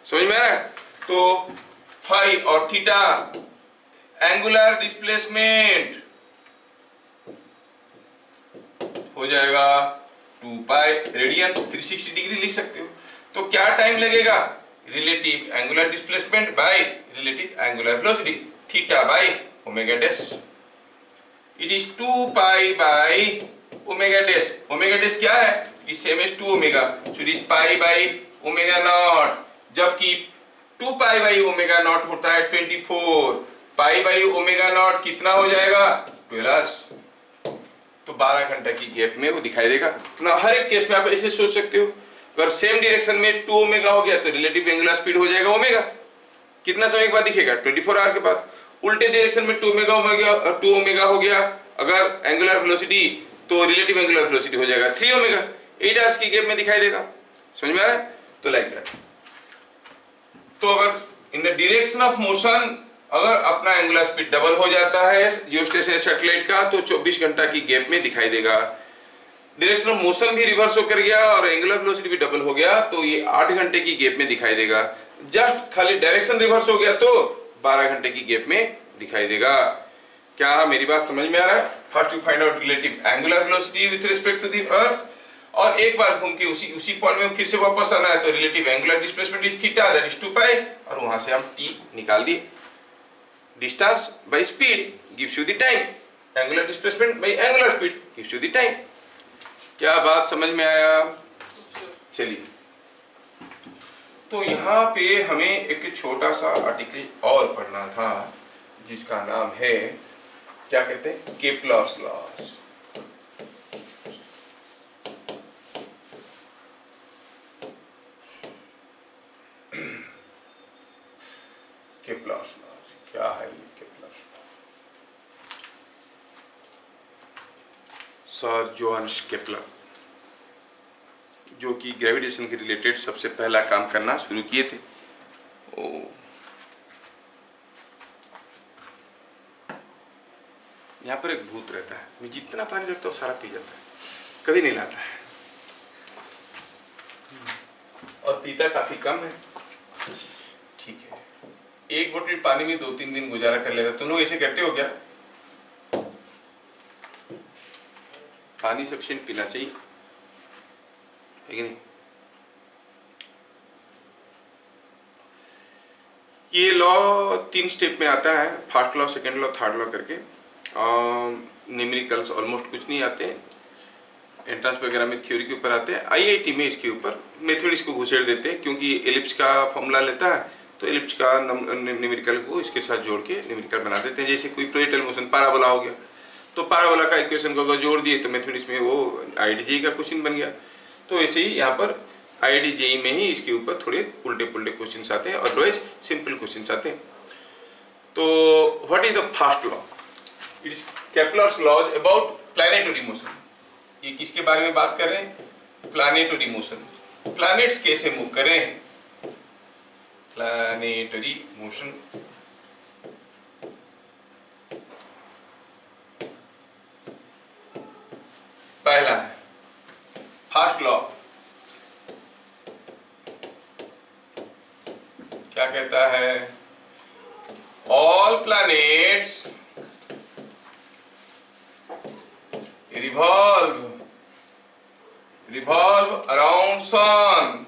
समझ में आ रहा है? तो फाई और थीटा एंगुलर डिस्प्लेसमेंट हो जाएगा 2 पाई रेडियंस 360 डिग्री लिख सकते हो। तो क्या टाइम लगेगा? Relative angular displacement by relative angular velocity, theta by omega dash. It is 2 pi by omega dash. Omega dash क्या है? Is same as 2 omega, so it is pi by omega not, जबकि 2 pi by omega not होता है 24। पाई by omega not कितना हो जाएगा? 12 hours, तो 12 घंटा की गैप में वो दिखाई देगा ना। हर एक केस में आप ऐसे सोच सकते हो, अगर सेम डायरेक्शन में 2 ओमेगा हो गया तो रिलेटिव एंगुलर स्पीड हो जाएगा ओमेगा। कितना समय के बाद दिखेगा? 24 आवर के बाद। उल्टे डायरेक्शन में 2 ओमेगा हो गया अगर एंगुलर वेलोसिटी, तो रिलेटिव एंगुलर वेलोसिटी हो जाएगा 3 ओमेगा। 8 आवर्स की गैप में दिखाई देगा। समझ में आ रहा है? तो लाइक दैट। तो अगर in the direction of motion अगर अपना एंगुलर स्पीड डबल हो जाता है जियोस्टेशनरी सैटेलाइट का, तो 24 घंटा की गैप में दिखाई देगा। डायरेक्शन ऑफ मोशन भी रिवर्स होकर गया और एंगुलर वेलोसिटी भी डबल हो गया, तो ये 8 घंटे की गैप में दिखाई देगा। जस्ट खाली डायरेक्शन रिवर्स हो गया तो 12 घंटे की गैप में दिखाई देगा। क्या मेरी बात समझ में आ रहा है? First you find out relative angular velocity with respect to the earth, और एक बार घूम के उसी पॉइंट में फिर से वापस आना है, तो relative angular displacement is theta, that is 2 पाई, और वहां से हम t निकाल दिए। Distance by speed gives you the time, angular displacement bye angular speed gives you the time. क्या बात समझ में आया? चलिए, तो यहाँ पे हमें एक छोटा सा आर्टिकल और पढ़ना था जिसका नाम है, क्या कहते हैं, केपलर्स लॉज। केपलर्स लॉज क्या है? केपलर्स सर जोहान्स केपलर, जो कि ग्रेविटेशन के रिलेटेड सबसे पहला काम करना शुरू किए थे। यहाँ पर एक भूत रहता है, मैं जितना पानी रखता हूँ सारा पी जाता है, कभी नहीं लाता है, और पीता काफी कम है। ठीक है, एक बोतल पानी में 2-3 दिन गुजारा कर लेगा। तुम लोग ऐसे करते हो क्या? पानी सफिशिएंट पीना चाहिए, है कि नहीं? ये लॉ 3 स्टेप में आता है, first law, second law, third law करके। न्यूमेरिकल्स ऑलमोस्ट कुछ नहीं आते, एंट्रेंस वगैरह में थ्योरी के ऊपर आते हैं। आईआईटी में इसके ऊपर मैथमेटिक्स को घुसेड़ देते हैं, क्योंकि एलिप्स का फॉर्मूला लेता है तो एलिप्स का न्यूमेरिकल को इसके साथ जोड़ के न्यूमेरिकल बना देते हैं। जैसे कोई प्रोजेक्टाइल मोशन पैराबोला हो गया, तो पैराबोला का इक्वेशन को अगर जोड़ दिए तो मैथमेटिक्स में वो आईआईटी का क्वेश्चन बन गया। तो ऐसे ही यहाँ पर आईआईटी जेईई में ही इसके ऊपर थोड़े उल्टे पुल्टे क्वेश्चन आते हैं, अदरवाइज सिंपल क्वेश्चन आते हैं। तो what is the first law? It is Kepler's laws about planetary motion. ये किसके बारे में बात कर रहे हैं? Planetary motion. प्लैनेट्स कैसे मूव करें? Planetary motion. पहला है फर्स्ट लॉ, क्या कहता है? All planets revolve around sun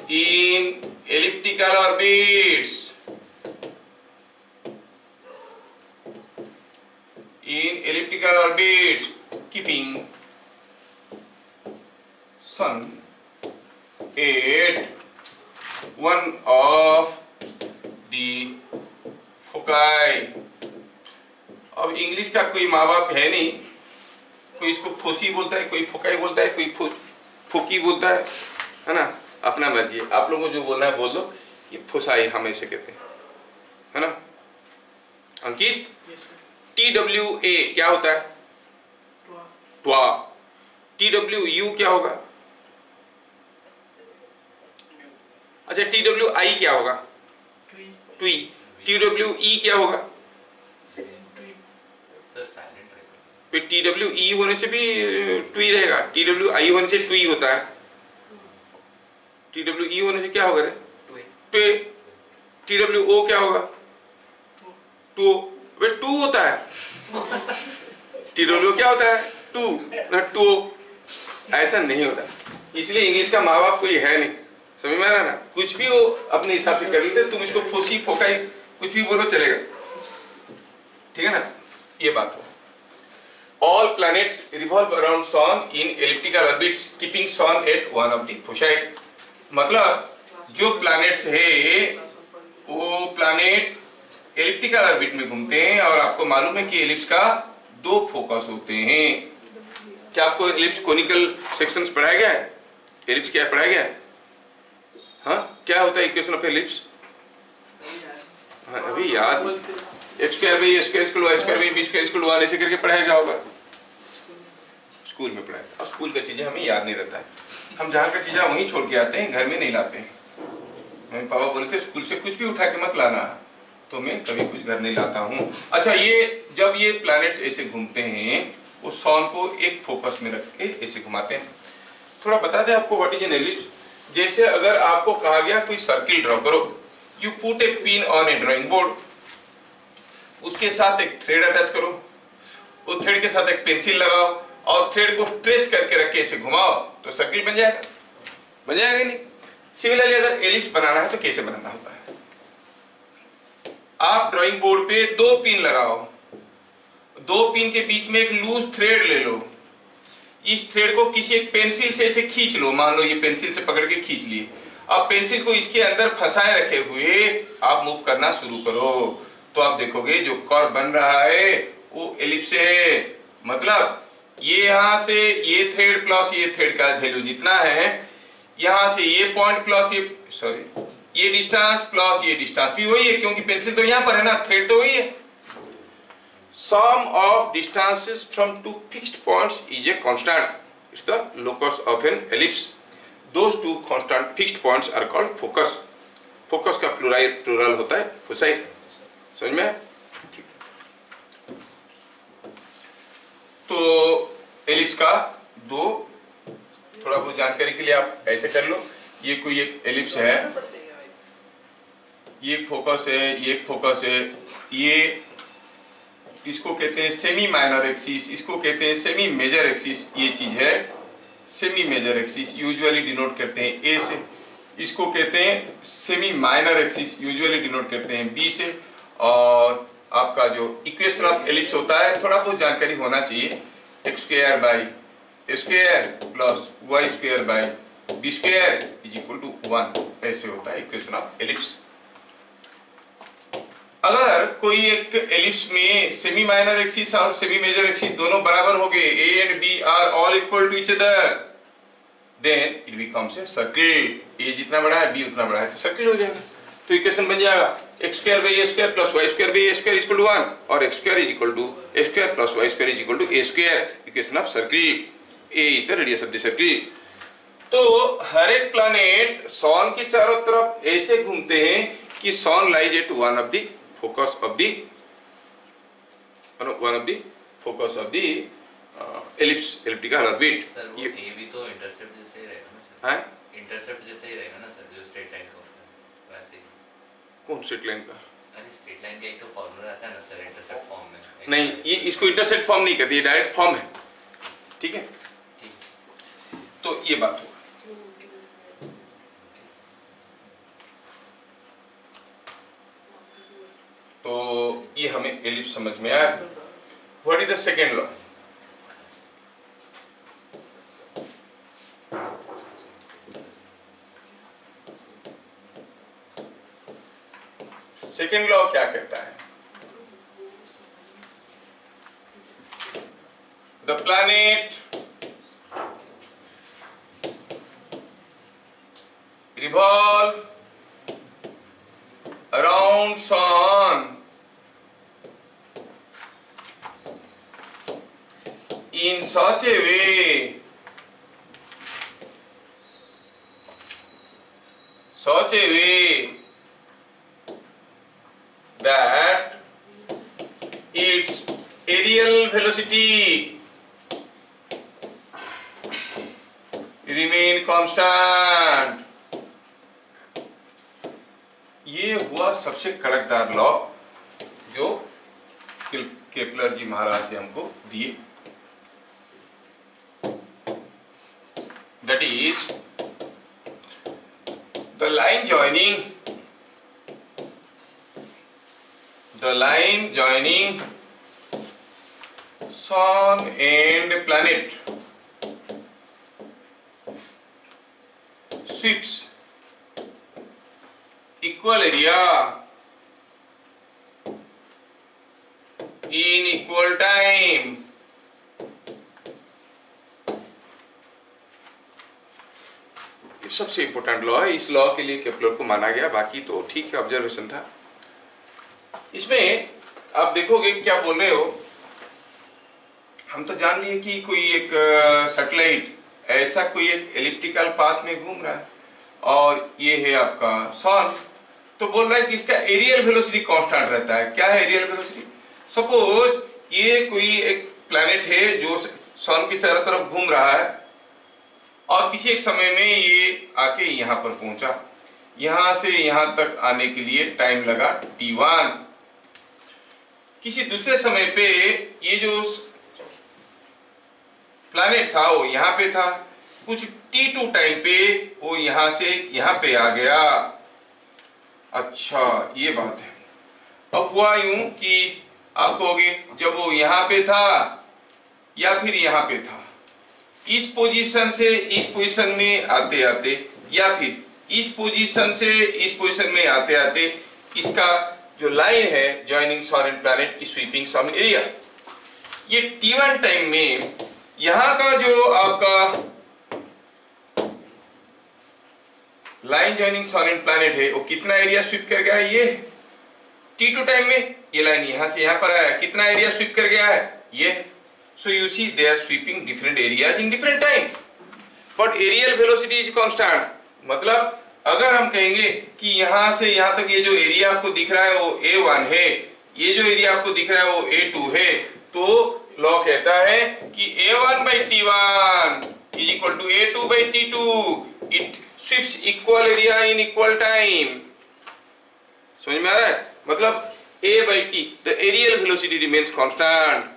in elliptical orbits, keeping sun at one of the foci। अब इंग्लिश का कोई माँ बाप है नहीं, कोई इसको फोसी बोलता है, कोई फोकाई बोलता है, कोई फोकी बोलता है ना? अपना मर्जी है, आप लोगों को जो बोलना है बोल दो। ये फोसाई हम ऐसे कहते हैं, है ना? अंकित, TWA क्या होता है? ट्वा। TWU क्या होगा? अच्छा, TWI क्या होगा? ट्वी। TWE क्या होगा? फिर TWE होने से भी ट्वी रहेगा, TWI होने से ट्वी होता है। TWE होने से क्या होगा रे? ट्वे। TWO क्या होगा? टू। वे टू होता है। TWO क्या होता है? टू, ना टू। ऐसा नहीं होता, इसलिए इंग्लिश का माँ बाप कोई है नहीं। समझ में आ रहा है ना? कुछ भी वो अपने हिसाब से कर लेते, तुम इसको फोसी फोकाई कुछ भी बोलो चलेगा, ठीक है ना? ये बात हो। All planets revolve around sun in elliptical orbits, keeping sun at one of the foci। मतलब जो प्लैनेट्स है वो प्लैनेट एलिप्टिकल ऑर्बिट में घूमते हैं, और आपको मालूम है कि एलिप्स का 2 फोकस होते हैं। क्या आपको एलिप्स कोनिकल सेक्शंस पढ़ाया गया है? एलिप्स क्या पढ़ाया गया है? हाँ, क्या होता है इक्वेशन ऑफ एलिप्स? हाँ, अभी याद x² by a² = y² by b² = 1 ऐसे करके पढ़ाया गया होगा, स्कूल में पढ़ाया। और स्कूल का चीजें हमें याद नहीं रहता है, हम जहाँ का चीजें वहीं छोड़ के आते हैं, घर में नहीं लाते हैं। मेरे पापा बोले थे स्कूल से कुछ भी उठा के मत लाना, तो मैं कभी कुछ घर नहीं लाता हूँ। अच्छा, ये जब ये प्लैनेट्स ऐसे घूमते हैं, वो सन को एक फोकस में रख के ऐसे घुमाते हैं। थोड़ा बता दें आपको व्हाट इज एन एलिप्स। जैसे अगर आपको कहा गया कोई सर्किल ड्रॉ करो, you put A pin on A drawing board, उसके साथ एक थ्रेड अटैच करो, उस थ्रेड के साथ एक पेंसिल लगाओ और थ्रेड को स्ट्रेच करके रख के ऐसे घुमाओ, तो सर्किल बन जाएगा। बन जाएगा नहीं? सिमिलरली अगर एलिप्स बनाना है तो कैसे बनाना होता है? आप ड्राइंग बोर्ड पे 2 पिन लगाओ, 2 पिन के बीच में एक लूज थ्रेड ले लो, इस थ्रेड को किसी एक पेंसिल से ऐसे खींच लो, मान लो ये पेंसिल से पकड़ के खींच लिए। अब पेंसिल को इसके अंदर फंसाए रखे हुए आप मूव करना शुरू करो, तो आप देखोगे जो कर्व बन रहा है वो एलिप्स है। मतलब ये यहां से ये थ्रेड प्लस ये थ्रेड का वैल्यू जितना है, यहां से ये पॉइंट प्लस ये डिस्टेंस प्लस ये डिस्टेंस भी वही है, क्योंकि पेंसिल तो यहां पर है ना, थ्रेड तो वही है। Sum of distances from 2 fixed points is a constant. It's the locus of an ellipse. Those 2 constant fixed points are called focus. Focus का प्लूरल होता है फोसाई। समझ में? तो एलिप्स का 2, थोड़ा बहुत जानकारी के लिए आप ऐसे कर लो। ये कोई एक एलिप्स है, ये एक फोकस है, ये एक फोकस है, ये इसको कहते हैं सेमी माइनर एक्सिस, इसको कहते हैं सेमी मेजर एक्सिस। ये चीज है semi major axis, usually denote करते हैं ए से। इसको कहते हैं semi minor axis, usually denote करते हैं बी से। और आपका जो इक्वेशन ऑफ एलिप्स होता है, थोड़ा बहुत जानकारी होना चाहिए, x² by a² plus y² by b² = 1 ऐसे होता है इक्वेशन ऑफ एलिप्स। अगर कोई एक एलिप्स में सेमी माइनर एक्सिस और सेमी मेजर एक्सिस दोनों बराबर हो गए, a and b are all equal to each other, then it becomes a circle. a जितना बड़ा है b उतना बड़ा है तो सर्किल हो जाएगा। तो इक्वेशन बन जाएगा x² by a² plus y² by a² = 1 और x² = a² plus y² = a²। Equation of circle. a is the radius of the circle. तो हर एक प्लैनेट सन के चारों तरफ ऐसे घूमते हैं कि sun lies at one of the focus of the ellipse, elliptical orbit। Sir वो ए भी तो इंटरसेप्ट जैसे ही रहेगा ना सर? हैं? इंटरसेप्ट जैसे ही रहेगा ना सर, जो स्ट्रेट लाइन का होता है वैसे ही। कौन स्ट्रेट लाइन का? अरे स्ट्रेट लाइन का एक तो फॉर्मूला आता है ना सर, इंटरसेप्ट फॉर्म में। नहीं, ये इसको इंटरसेप्ट फॉर्म नहीं कहती, ये डायरेक्ट फॉर्म है। ठीक है, तो ये बात हुआ। तो ये हमें एलिप्स समझ में आया। What is the second law? Second law क्या कहता है? The planet revolve around sun in such a way that its aerial velocity remain constant। ये हुआ सबसे कड़कदार लॉ जो केपलर जी महाराज ने हमको दिए। That is the line joining sun and planet sweeps area in equal time. ये सबसे इंपॉर्टेंट लॉ है, इस लॉ के लिए केपलर को माना गया, बाकी तो ठीक है, ऑब्जर्वेशन था। इसमें आप देखोगे क्या बोल रहे हो, हम तो जान लिए कि कोई एक सैटेलाइट ऐसा कोई एक एलिप्टिकल पाथ में घूम रहा है और ये है आपका सन, तो बोल रहा है कि इसका एरियल वेलोसिटी कांस्टेंट रहता है। क्या है एरियल वेलोसिटी? सपोज ये कोई एक प्लैनेट है जो सन के चारों तरफ घूम रहा है और किसी एक समय में ये आके यहाँ पर पहुंचा, यहां से यहां तक आने के लिए टाइम लगा t1। किसी दूसरे समय पे ये जो प्लैनेट था वो यहाँ पे था, कुछ t2 टाइम पे वो यहां से यहां पे आ गया। अच्छा ये बात है। अब हुआ यूं कि आप कहोगे जब वो यहाँ पे था या फिर यहाँ पे था, इस पोजीशन से इस पोजीशन में आते आते या फिर इस पोजीशन से इस पोजीशन में आते आते इसका जो लाइन है joining sun and planet is sweeping some area. ये t1 टाइम में यहां का जो आपका line joining sun and planet है वो कितना एरिया स्वीप कर गया है? ये t2 टाइम में ये लाइन यहां से यहां पर आया, कितना एरिया स्वीप कर गया है? ये। So you see they are sweeping different areas in different time, but aerial velocity is constant। मतलब अगर हम कहेंगे कि यहाँ से यहाँ तक ये जो एरिया आपको दिख रहा है वो A1 है, ये जो एरिया आपको दिख रहा है वो A2 है, तो लॉ कहता है कि A1 by T1 is equal to A2 by T2। It sweeps equal area in equal time। समझ में आ रहा है? मतलब A by T, the aerial velocity remains constant।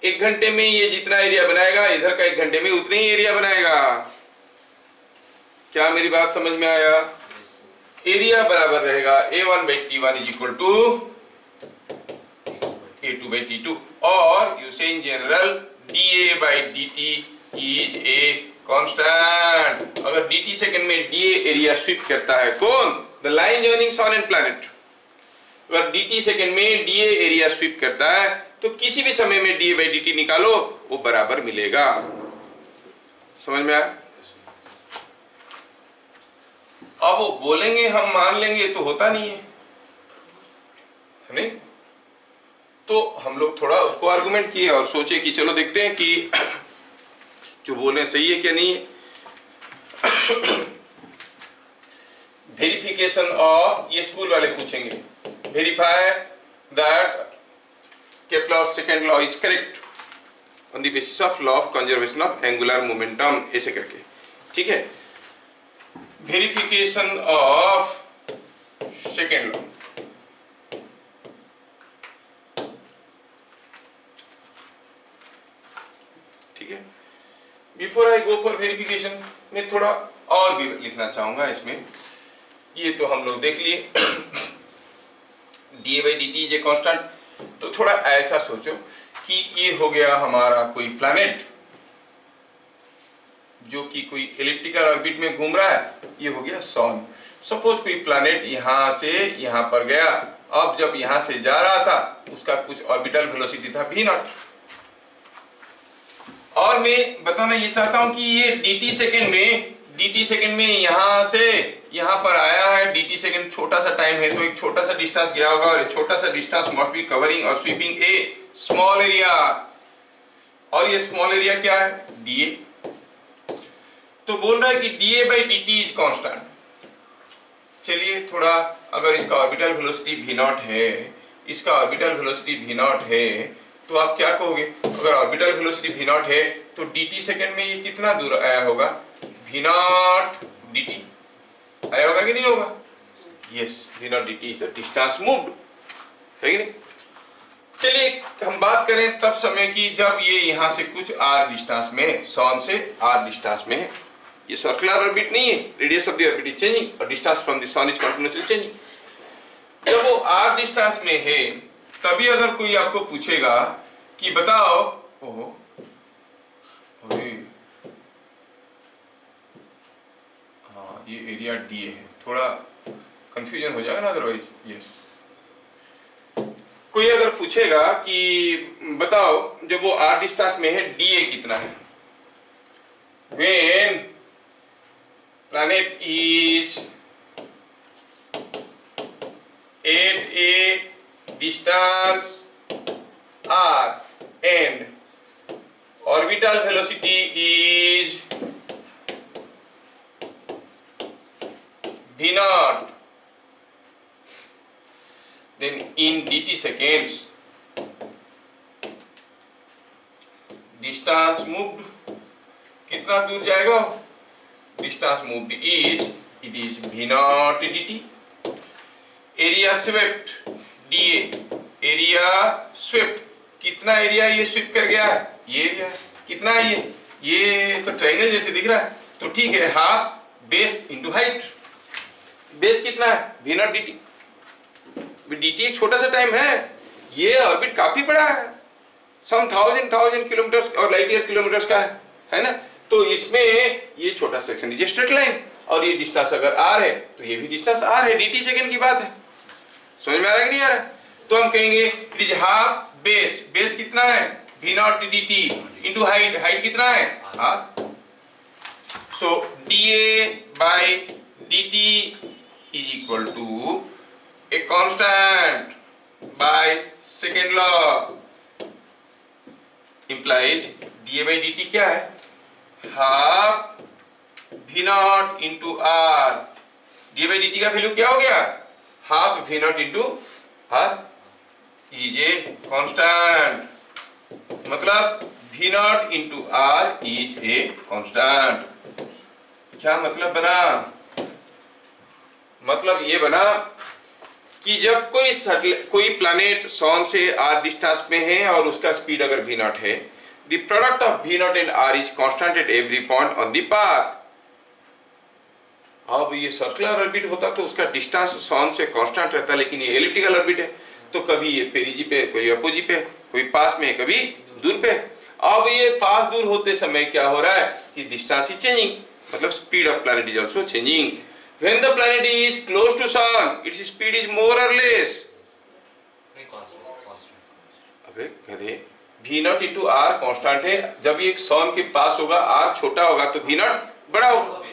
एक घंटे में ये जितना एरिया बनाएगा, इधर का एक घंटे में उतने ही एरिया बनाएगा। क्या मेरी बात समझ में आया? एरिया बराबर रहेगा A1 by T1 is equal to A2 by T2 और you say in general dA by dt is a constant। अगर dt सेकंड में dA एरिया स्वीप करता है कौन? The line joining sun and planet। अगर dt second में dA area SVEEP करता है तो किसी भी समय में dA by dt निकालो वो बराबर मिलेगा। समझ में आया? अब वो बोलेंगे हम मान लेंगे तो होता नहीं है, नहीं? तो हम लोग थोड़ा उसको आर्गुमेंट किए और सोचे कि चलो देखते हैं कि जो बोले सही है क्या नहीं है। वेरिफिकेशन ऑफ, ये स्कूल वाले पूछेंगे, verify that Kepler's second law is correct on the basis of law of conservation of angular momentum, ऐसे करके, ठीक है? Verification of second law. ठीक है? Before I go for verification मैं थोड़ा और भी लिखना चाहूंगा इसमें। ये तो हम लोग देख लिए dA by dt is a constant. तो थोड़ा ऐसा सोचो कि ये हो गया हमारा कोई प्लैनेट जो कि कोई एलिप्टिकल ऑर्बिट में घूम रहा है, ये हो गया सन। सपोज कोई प्लैनेट यहां से यहां पर गया, अब जब यहां से जा रहा था उसका कुछ ऑर्बिटल वेलोसिटी था v0। और मैं बताना ये चाहता हूं कि ये dt सेकंड में यहां से यहां पर आया है। dt सेकंड छोटा सा टाइम है तो एक छोटा सा डिस्टेंस गया होगा और छोटा सा डिस्टेंस मस्ट बी कवरिंग और स्वीपिंग ए स्मॉल एरिया। और ये स्मॉल एरिया क्या है? dA। तो बोल रहा है कि dA by dt is constant. चलिए थोड़ा, अगर इसका ऑर्बिटल वेलोसिटी v0 है, इसका ऑर्बिटल वेलोसिटी v0 है, तो आप क्या कहोगे? अगर ऑर्बिटल वेलोसिटी v0 है तो dt सेकंड में ये कितना दूर आया होगा? v0 dt आया होगा कि नहीं होगा? Yes, v0 dt is the distance moved, है कि नहीं? चलिए हम बात करें तब समय की जब ये यहां से कुछ r डिस्टेंस में है, सन से r डिस्टेंस में है। ये सर्कुलर ऑर्बिट नहीं है, radius of the orbit is changing और distance from the sun is continuously changing. जब वो r डिस्टेंस में है तभी अगर कोई आपको पूछेगा कि बताओ, ओहो हाँ ये एरिया d है, थोड़ा कंफ्यूजन हो जाएगा ना अदरवाइज। यस, कोई अगर पूछेगा कि बताओ जब वो r डिस्टेंस में है dA कितना है, when planet is at a distance r and orbital velocity is v naught, then in dt seconds distance moved कितना दूर जाएगा, distance moved is it is v naught dt, area swept dA, area swept कितना area ये SVEEP कर गया है, ये area कितना है, ये तो ट्रायंगल जैसे दिख रहा है, तो ठीक है, half base into height, base कितना है v नॉट dt, dt एक छोटा सा टाइम है, ये ऑर्बिट काफी बड़ा है, सम थाउजेंड किलोमीटर और लाइट ईयर किलोमीटर्स का है ना, तो इसमें ये छोटा सेक्शन ये स्ट्रेट लाइन, और ये डिस्टेंस अगर r है तो ये भी डिस्टेंस r है, dt सेकंड की बात है, समझ में आ रहा है कि नहीं आ रहा है? तो हम कहेंगे it is half base, base कितना है v not dt into height, height कितना है r, सो dA बाय dt is equal to a constant by second law, implies dA by dt क्या है, half v not into r, dA by dt का value क्या हो गया, half v not into r is a constant, मतलब v not into r is a constant. क्या मतलब बना, मतलब ये बना कि जब कोई प्लैनेट सन से r डिस्टेंस में है और उसका स्पीड अगर v नॉट है, the product of v not and r is constant at every point on the path. अब ये सर्कुलर ऑर्बिट होता तो उसका डिस्टेंस सन से कांस्टेंट रहता, लेकिन ये एलिप्टिकल ऑर्बिट है, तो कभी ये पेरिजी पे, कोई अपोजी पे, कोई पास में, कभी दूर पे। अब ये पास दूर होते समय क्या हो रहा है कि डिस्टेंस इज चेंजिंग, मतलब speed of planet is also changing. When the planet is close to sun its speed is more और लेस, अबे कहते v not into r constant है, जब ये सन के पास होगा r छोटा होगा तो v नॉट बड़ा होगा,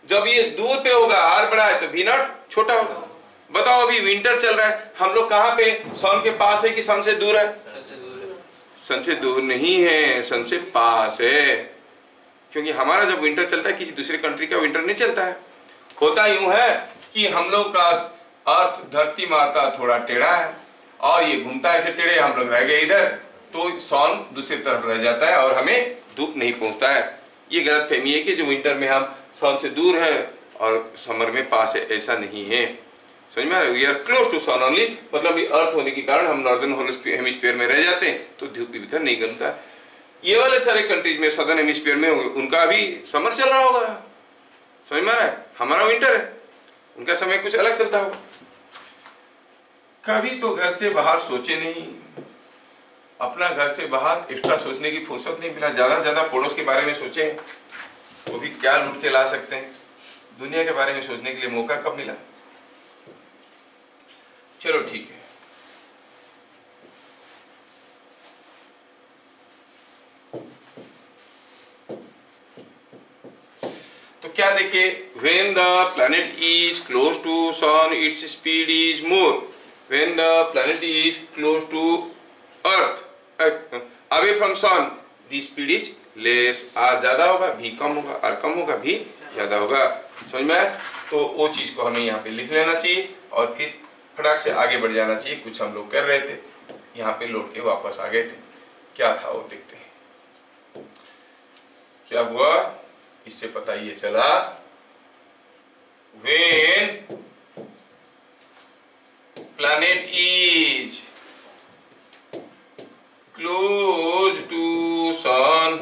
जब ये दूर पे होगा r बड़ा है तो v नॉट छोटा होगा। बताओ अभी विंटर चल रहा है, हम लोग कहाँ पे, सन के पास है कि सन से दूर है, सन से दूर नहीं है, सन से पास है, क्योंकि हमारा जब विंटर चलता है किसी दूसरे कंट्री का विंटर नहीं चलता है। होता यूं है कि हम लोग का अर्थ धरती माता थोड़ा टेढ़ा है और ये घूमता है ऐसे टेढ़े, हम लोग रह गए इधर, तो सन दूसरी तरफ रह जाता है और हमें धूप नहीं पहुंचता है। ये गलत फहमी है कि जो विंटर में हम सन से दूर है और समर में पास है, ऐसा नहीं है, समझ में आ रहा है। We are close to sun only, मतलब ये अर्थ होने के कारण हम नॉर्दर्न हेमिस्फीयर में रह जाते हैं तो धूप इधर नहीं गमता। ये वाले सारे कंट्रीज में सदर्न हेमिस्फीयर में उनका अभी समर चल रहा होगा, समझ में आ रहा है, हमारा विंटर है, उनका समय कुछ अलग चलता होगा। कभी तो घर से बाहर सोचे नहीं, अपना घर से बाहर एक्स्ट्रा सोचने की फुर्सत नहीं मिला, ज्यादा से ज्यादा पड़ोस के बारे में सोचे, वो भी क्या लूट के ला सकते हैं, दुनिया के बारे में सोचने के लिए मौका कब मिला। चलो ठीक है, तो क्या देखिए, when the planet is close to sun its speed is more, when the planet is close to earth away from sun the speed is less, r ज्यादा होगा, v कम होगा, r कम होगा, v ज्यादा होगा, समझ में आया। तो वो चीज को हमें यहाँ पे लिख लेना चाहिए और फिर फटाक से आगे बढ़ जाना चाहिए। कुछ हम लोग कर रहे थे, यहाँ पे लौट के वापस आ गए थे, क्या था वो देखते हैं क्या हुआ। इससे पता ये चला, when planet is close to sun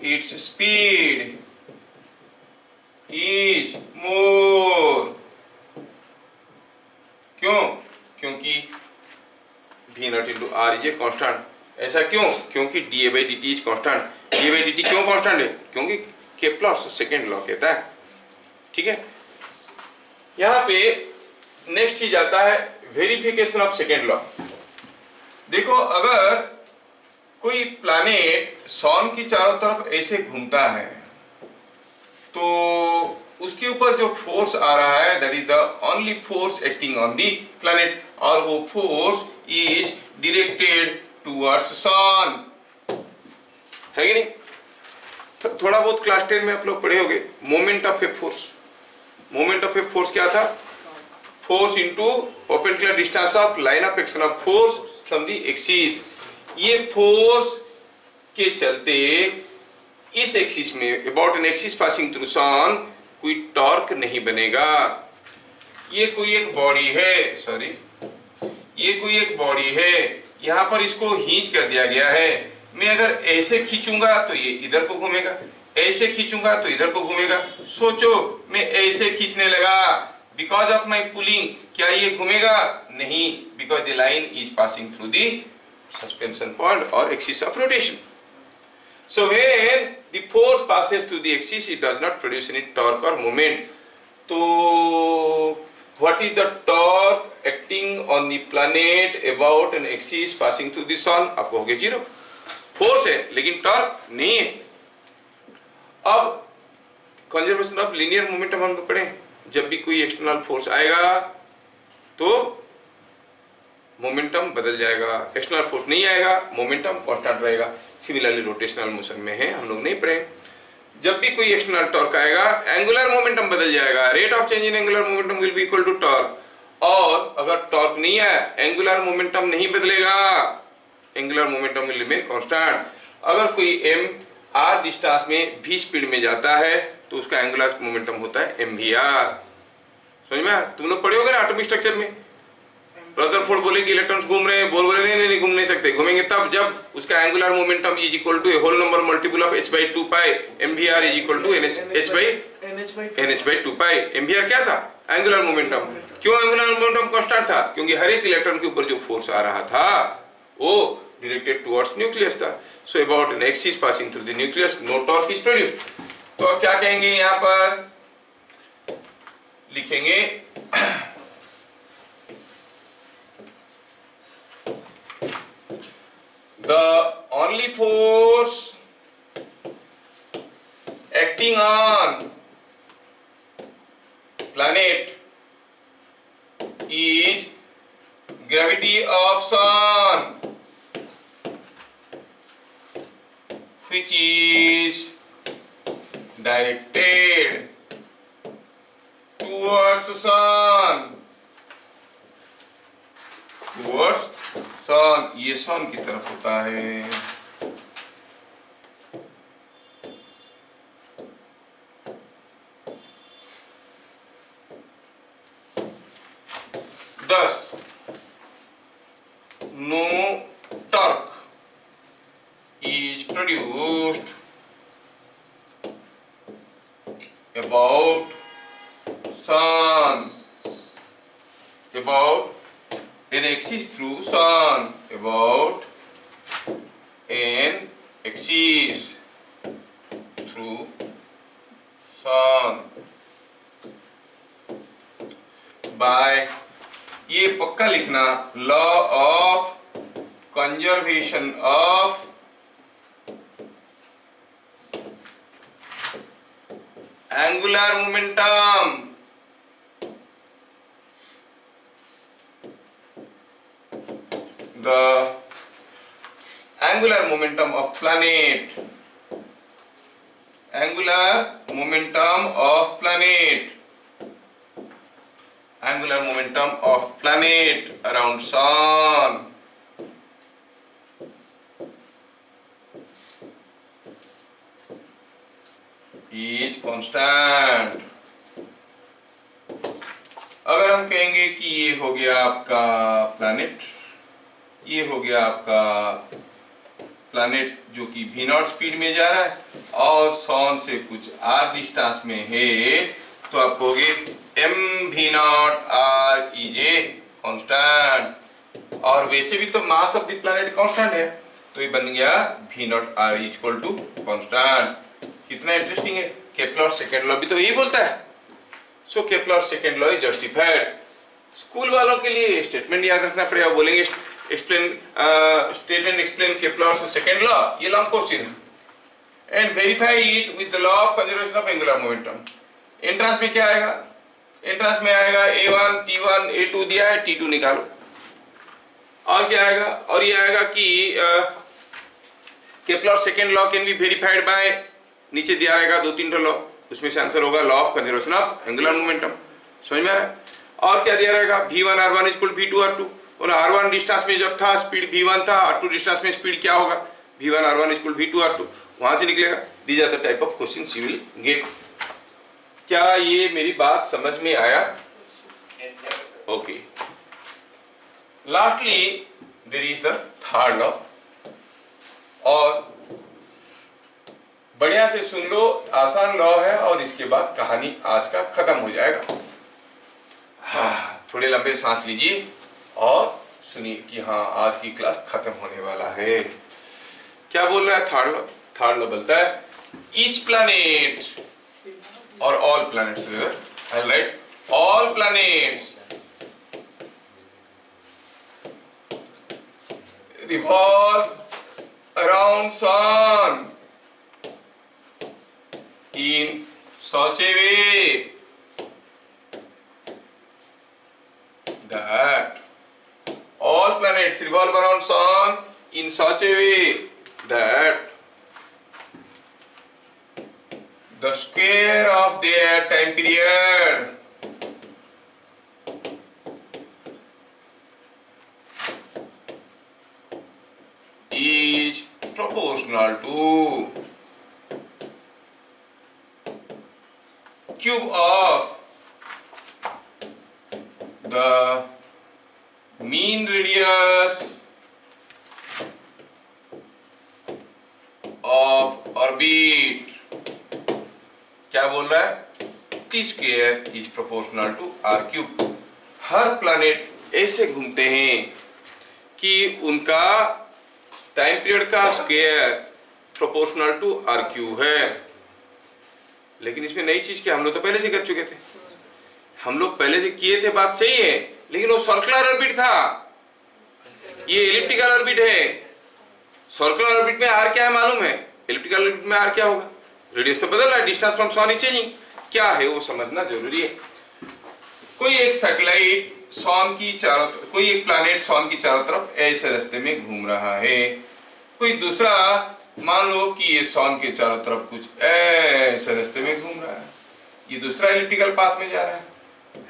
its speed is more, क्यों, क्योंकि v not into r is a constant, ऐसा क्यों? क्योंकि D A by D T is constant. D A by D T क्यों कॉन्स्टेंट है? क्योंकि केप्लर्स सेकेंड लॉ कहता है। ठीक है, यहाँ पे नेक्स्ट चीज आता है वेरिफिकेशन ऑफ सेकेंड लॉ। देखो, अगर कोई प्लैनेट सन की चारों तरफ ऐसे घूमता है तो उसके ऊपर जो फोर्स आ रहा है that is the only force acting on the planet, और वो फोर्स इज डायरेक्टेड टुवर्ड्स सन, है कि नहीं? थोड़ा बहुत क्लास 10 में आप लोग पढ़े होंगे moment of a force. Moment of a force क्या था? Force into perpendicular distance of line of action of force from the axis. ये फोर्स के चलते इस एक्सिस में about an axis passing through sun कोई टॉर्क नहीं बनेगा। ये कोई एक बॉडी है, सॉरी, ये कोई एक बॉडी है, यहाँ पर इसको हींच कर दिया गया है। मैं अगर ऐसे खींचूंगा तो ये इधर को घूमेगा, ऐसे खींचूंगा तो इधर को घूमेगा। सोचो, मैं ऐसे खींचने लगा, बिकॉज ऑफ माई पुलिंग क्या ये घूमेगा? नहीं, because the line is passing through the suspension point और axis of rotation. So when the force passes through the axis, it does not produce any torque or moment. तो what is the torque acting on the planet about an axis passing through the sun? आपको हो गया zero. Force है लेकिन torque नहीं है। अब conservation of linear momentum हम लोग पढ़े, जब भी कोई एक्सटर्नल फोर्स आएगा तो मोमेंटम बदल जाएगा, एक्सटर्नल फोर्स नहीं आएगा, मोमेंटम कांस्टेंट रहेगा। सिमिलरली रोटेशनल मोशन में है, हम लोग नहीं पढ़े, जब भी कोई एक्सटर्नल टॉर्क आएगा एंगुलर मोमेंटम बदल जाएगा, rate of change in angular momentum will be equal to torque. और अगर टॉर्क नहीं आया, एंगुलर मोमेंटम नहीं बदलेगा, angular momentum will remain constant. अगर कोई एम आर डिस्टेंस में v स्पीड में जाता है तो उसका एंगुलर मोमेंटम होता है एम वी आर। समझ में आया? तुम लोग पढ़े होगे ना एटॉमिक स्ट्रक्चर में। रदरफोर्ड बोले कि इलेक्ट्रॉन्स घूम रहे हैं, बोल बोले नहीं घूम नहीं सकते। घूमेंगे तब जब उसका angular momentum is equal to a whole number multiple of h by 2 pi, mvr is equal to h by nh by 2 pi. mvr क्या था? Angular momentum. क्यों एंगुलर मोमेंटम कांस्टेंट था? क्योंकि हर एक इलेक्ट्रॉन के ऊपर जो फोर्स आ रहा था वो डायरेक्टेड टुवर्ड्स न्यूक्लियस था। So about an axis passing through the nucleus no torque is produced. तो अब क्या कहेंगे? यहाँ पर लिखेंगे the only force acting on planet is gravity of sun, which is directed towards sun, towards सन। ये सन की तरफ होता है। Thus, no torque is produced about sun, about an axis through sun, about an axis through sun by, ये पक्का लिखना, law of conservation of angular momentum. The angular momentum of planet, angular momentum of planet, angular momentum of planet around sun is constant। अगर हम कहेंगे कि ये हो गया आपका प्लैनेट, ये हो गया आपका प्लैनेट जो कि v0 स्पीड में जा रहा है और सन से कुछ r डिस्टेंस में है, तो आप कहोगे mv0r इज ए कांस्टेंट। और वैसे भी तो mass of the planet constant है, तो ये बन गया V not R equal to constant. कितना इंटरेस्टिंग है, केपलर सेकेंड लॉ भी तो यही बोलता है। So Kepler second law is justified. School वालों के लिए स्टेटमेंट याद रखना पड़ेगा, बोलेंगे explain state and explain Kepler second law, ये लॉन्ग क्वेश्चन है, and verify it with the law of conservation of angular momentum. Entrance में क्या आएगा, एंट्रेंस में आएगा A1 T1 A2 दिया है, T2 निकालो। और क्या आएगा, और ये आएगा कि Kepler second law can be verified bye, नीचे दिया रहेगा 2-3 लॉ, उसमें से आंसर होगा law of conservation of angular momentum. समझ में आ रहा है? और क्या दिया रहेगा, V1 R1 equal V2 R2, और R1 डिस्टेंस में जब था स्पीड V1 था, R2 डिस्टेंस में स्पीड क्या होगा, V1 R1 equal V2 R2, वहां से निकलेगा। These are the type of questions you will get. क्या ये मेरी बात समझ में आया? Okay. Lastly there is the third law, और बढ़िया से सुन लो, आसान लॉ है, और इसके बाद कहानी आज का खत्म हो जाएगा। हाँ, थोड़े लंबे सांस लीजिए और सुनिए कि हाँ आज की क्लास खत्म होने वाला है। क्या बोल रहा है थर्ड लॉ? थर्ड लॉ बोलता है ईच प्लैनेट और all planets, I write all planets revolve around sun in such a way that all planets revolve around sun in such a way that the square of their time period is proportional to cube of the mean radius of orbit। क्या बोल रहा है, T square is proportional to R cube। हर planet ऐसे घूमते हैं कि उनका टाइम पीरियड का square proportional to r cube है। लेकिन इसमें नई चीज क्या, हम लोग तो पहले से कर चुके थे, हम लोग पहले से किए थे, बात सही है, लेकिन वो सर्कुलर ऑर्बिट था, ये एलिप्टिकल ऑर्बिट है। सर्कुलर ऑर्बिट में आर क्या है मालूम है, एलिप्टिकल ऑर्बिट में आर क्या होगा, रेडियस तो बदल रहा है, distance from sun is changing, क्या है वो समझना जरूरी है। कोई एक सैटेलाइट सन की चारों, कोई एक प्लैनेट सन की चारों तरफ ऐसे रास्ते में घूम रहा है, कोई दूसरा मान लो कि ये सन के चारों तरफ कुछ ऐसे रास्ते में घूम रहा है, ये दूसरा एलिप्टिकल पाथ में जा रहा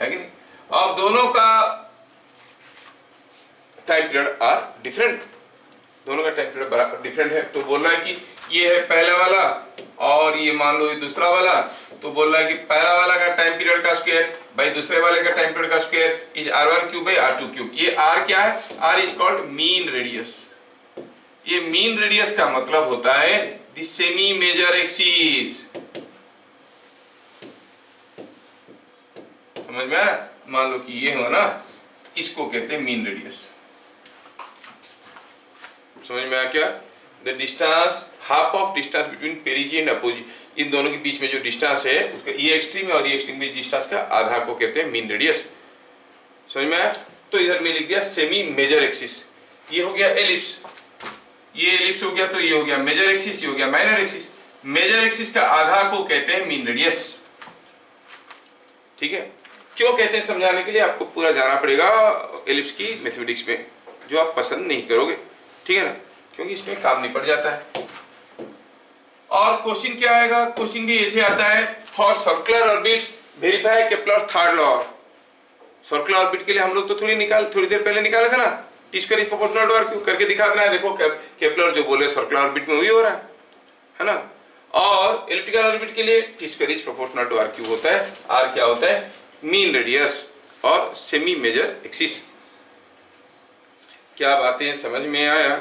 है कि नहीं। अब दोनों का टाइम पीरियड आर डिफरेंट, दोनों का टाइम पीरियड डिफरेंट है। तो बोल रहा है कि ये है पहला वाला और ये मान लो ये दूसरा वाला, तो बोल रहा है कि पहला वाला का टाइम पीरियड का स्क्वायर भाई दूसरे वाले का टाइम पीरियड का square is R1 cube by R2 cube. ये R क्या है, R is called mean radius. ये मीन रेडियस का मतलब होता है द सेमी मेजर एक्सिस। समझ में आया? मान लो कि ये हो ना, इसको कहते हैं मीन रेडियस। समझ में आया क्या? The distance, half of distance between perigee and apogee, इन दोनों के बीच में जो डिस्टेंस है उसका ये एक्सट्रीम है और ये एक्सट्रीम में डिस्टेंस का आधा को कहते हैं मीन रेडियस। समझ में आया? तो इधर में लिख दिया सेमी मेजर एक्सिस, ये हो गया एलिप्स, ये एलिप्स हो गया, तो ये हो गया मेजर एक्सिस, ये हो गया माइनर एक्सिस। मेजर एक्सिस का आधा को कहते हैं मीन रेडियस। ठीक है, क्यों कहते हैं समझाने के लिए आपको पूरा जाना पड़ेगा एलिप्स की मैथमेटिक्स में, जो आप पसंद नहीं करोगे, ठीक है ना, क्योंकि इसमें काम निपट जाता है। और क्वेश्चन क्या आएगा, क्वेश्चन भी ऐसे आता है, for circular orbits verify Kepler third law. Circular orbit के लिए हम लोग तो थोड़ी देर पहले निकाले थे ना, t square is proportional to r cube करके दिखा देना है। देखो केपलर जो बोले सर्कुलर ऑर्बिट में वही हो रहा है ना। और एलिप्टिकल ऑर्बिट के लिए t square is proportional to r cube होता है। आर क्या होता है, मीन रेडियस और सेमी मेजर एक्सिस। क्या बातें समझ में आया?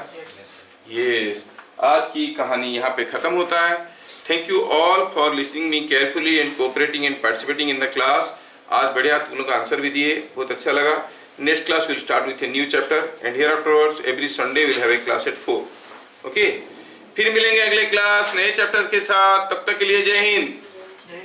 यस। आज की कहानी यहाँ पे खत्म होता है। Thank you all for listening me carefully and cooperating and participating in the class. आज बढ़िया तुम लोग आंसर भी दिए, बहुत अच्छा लगा। Next class will start with a new chapter and here afterwards every Sunday will have a class at 4। Okay, फिर मिलेंगे अगले क्लास नए चैप्टर के साथ, तब तक के लिए जय हिंद। यही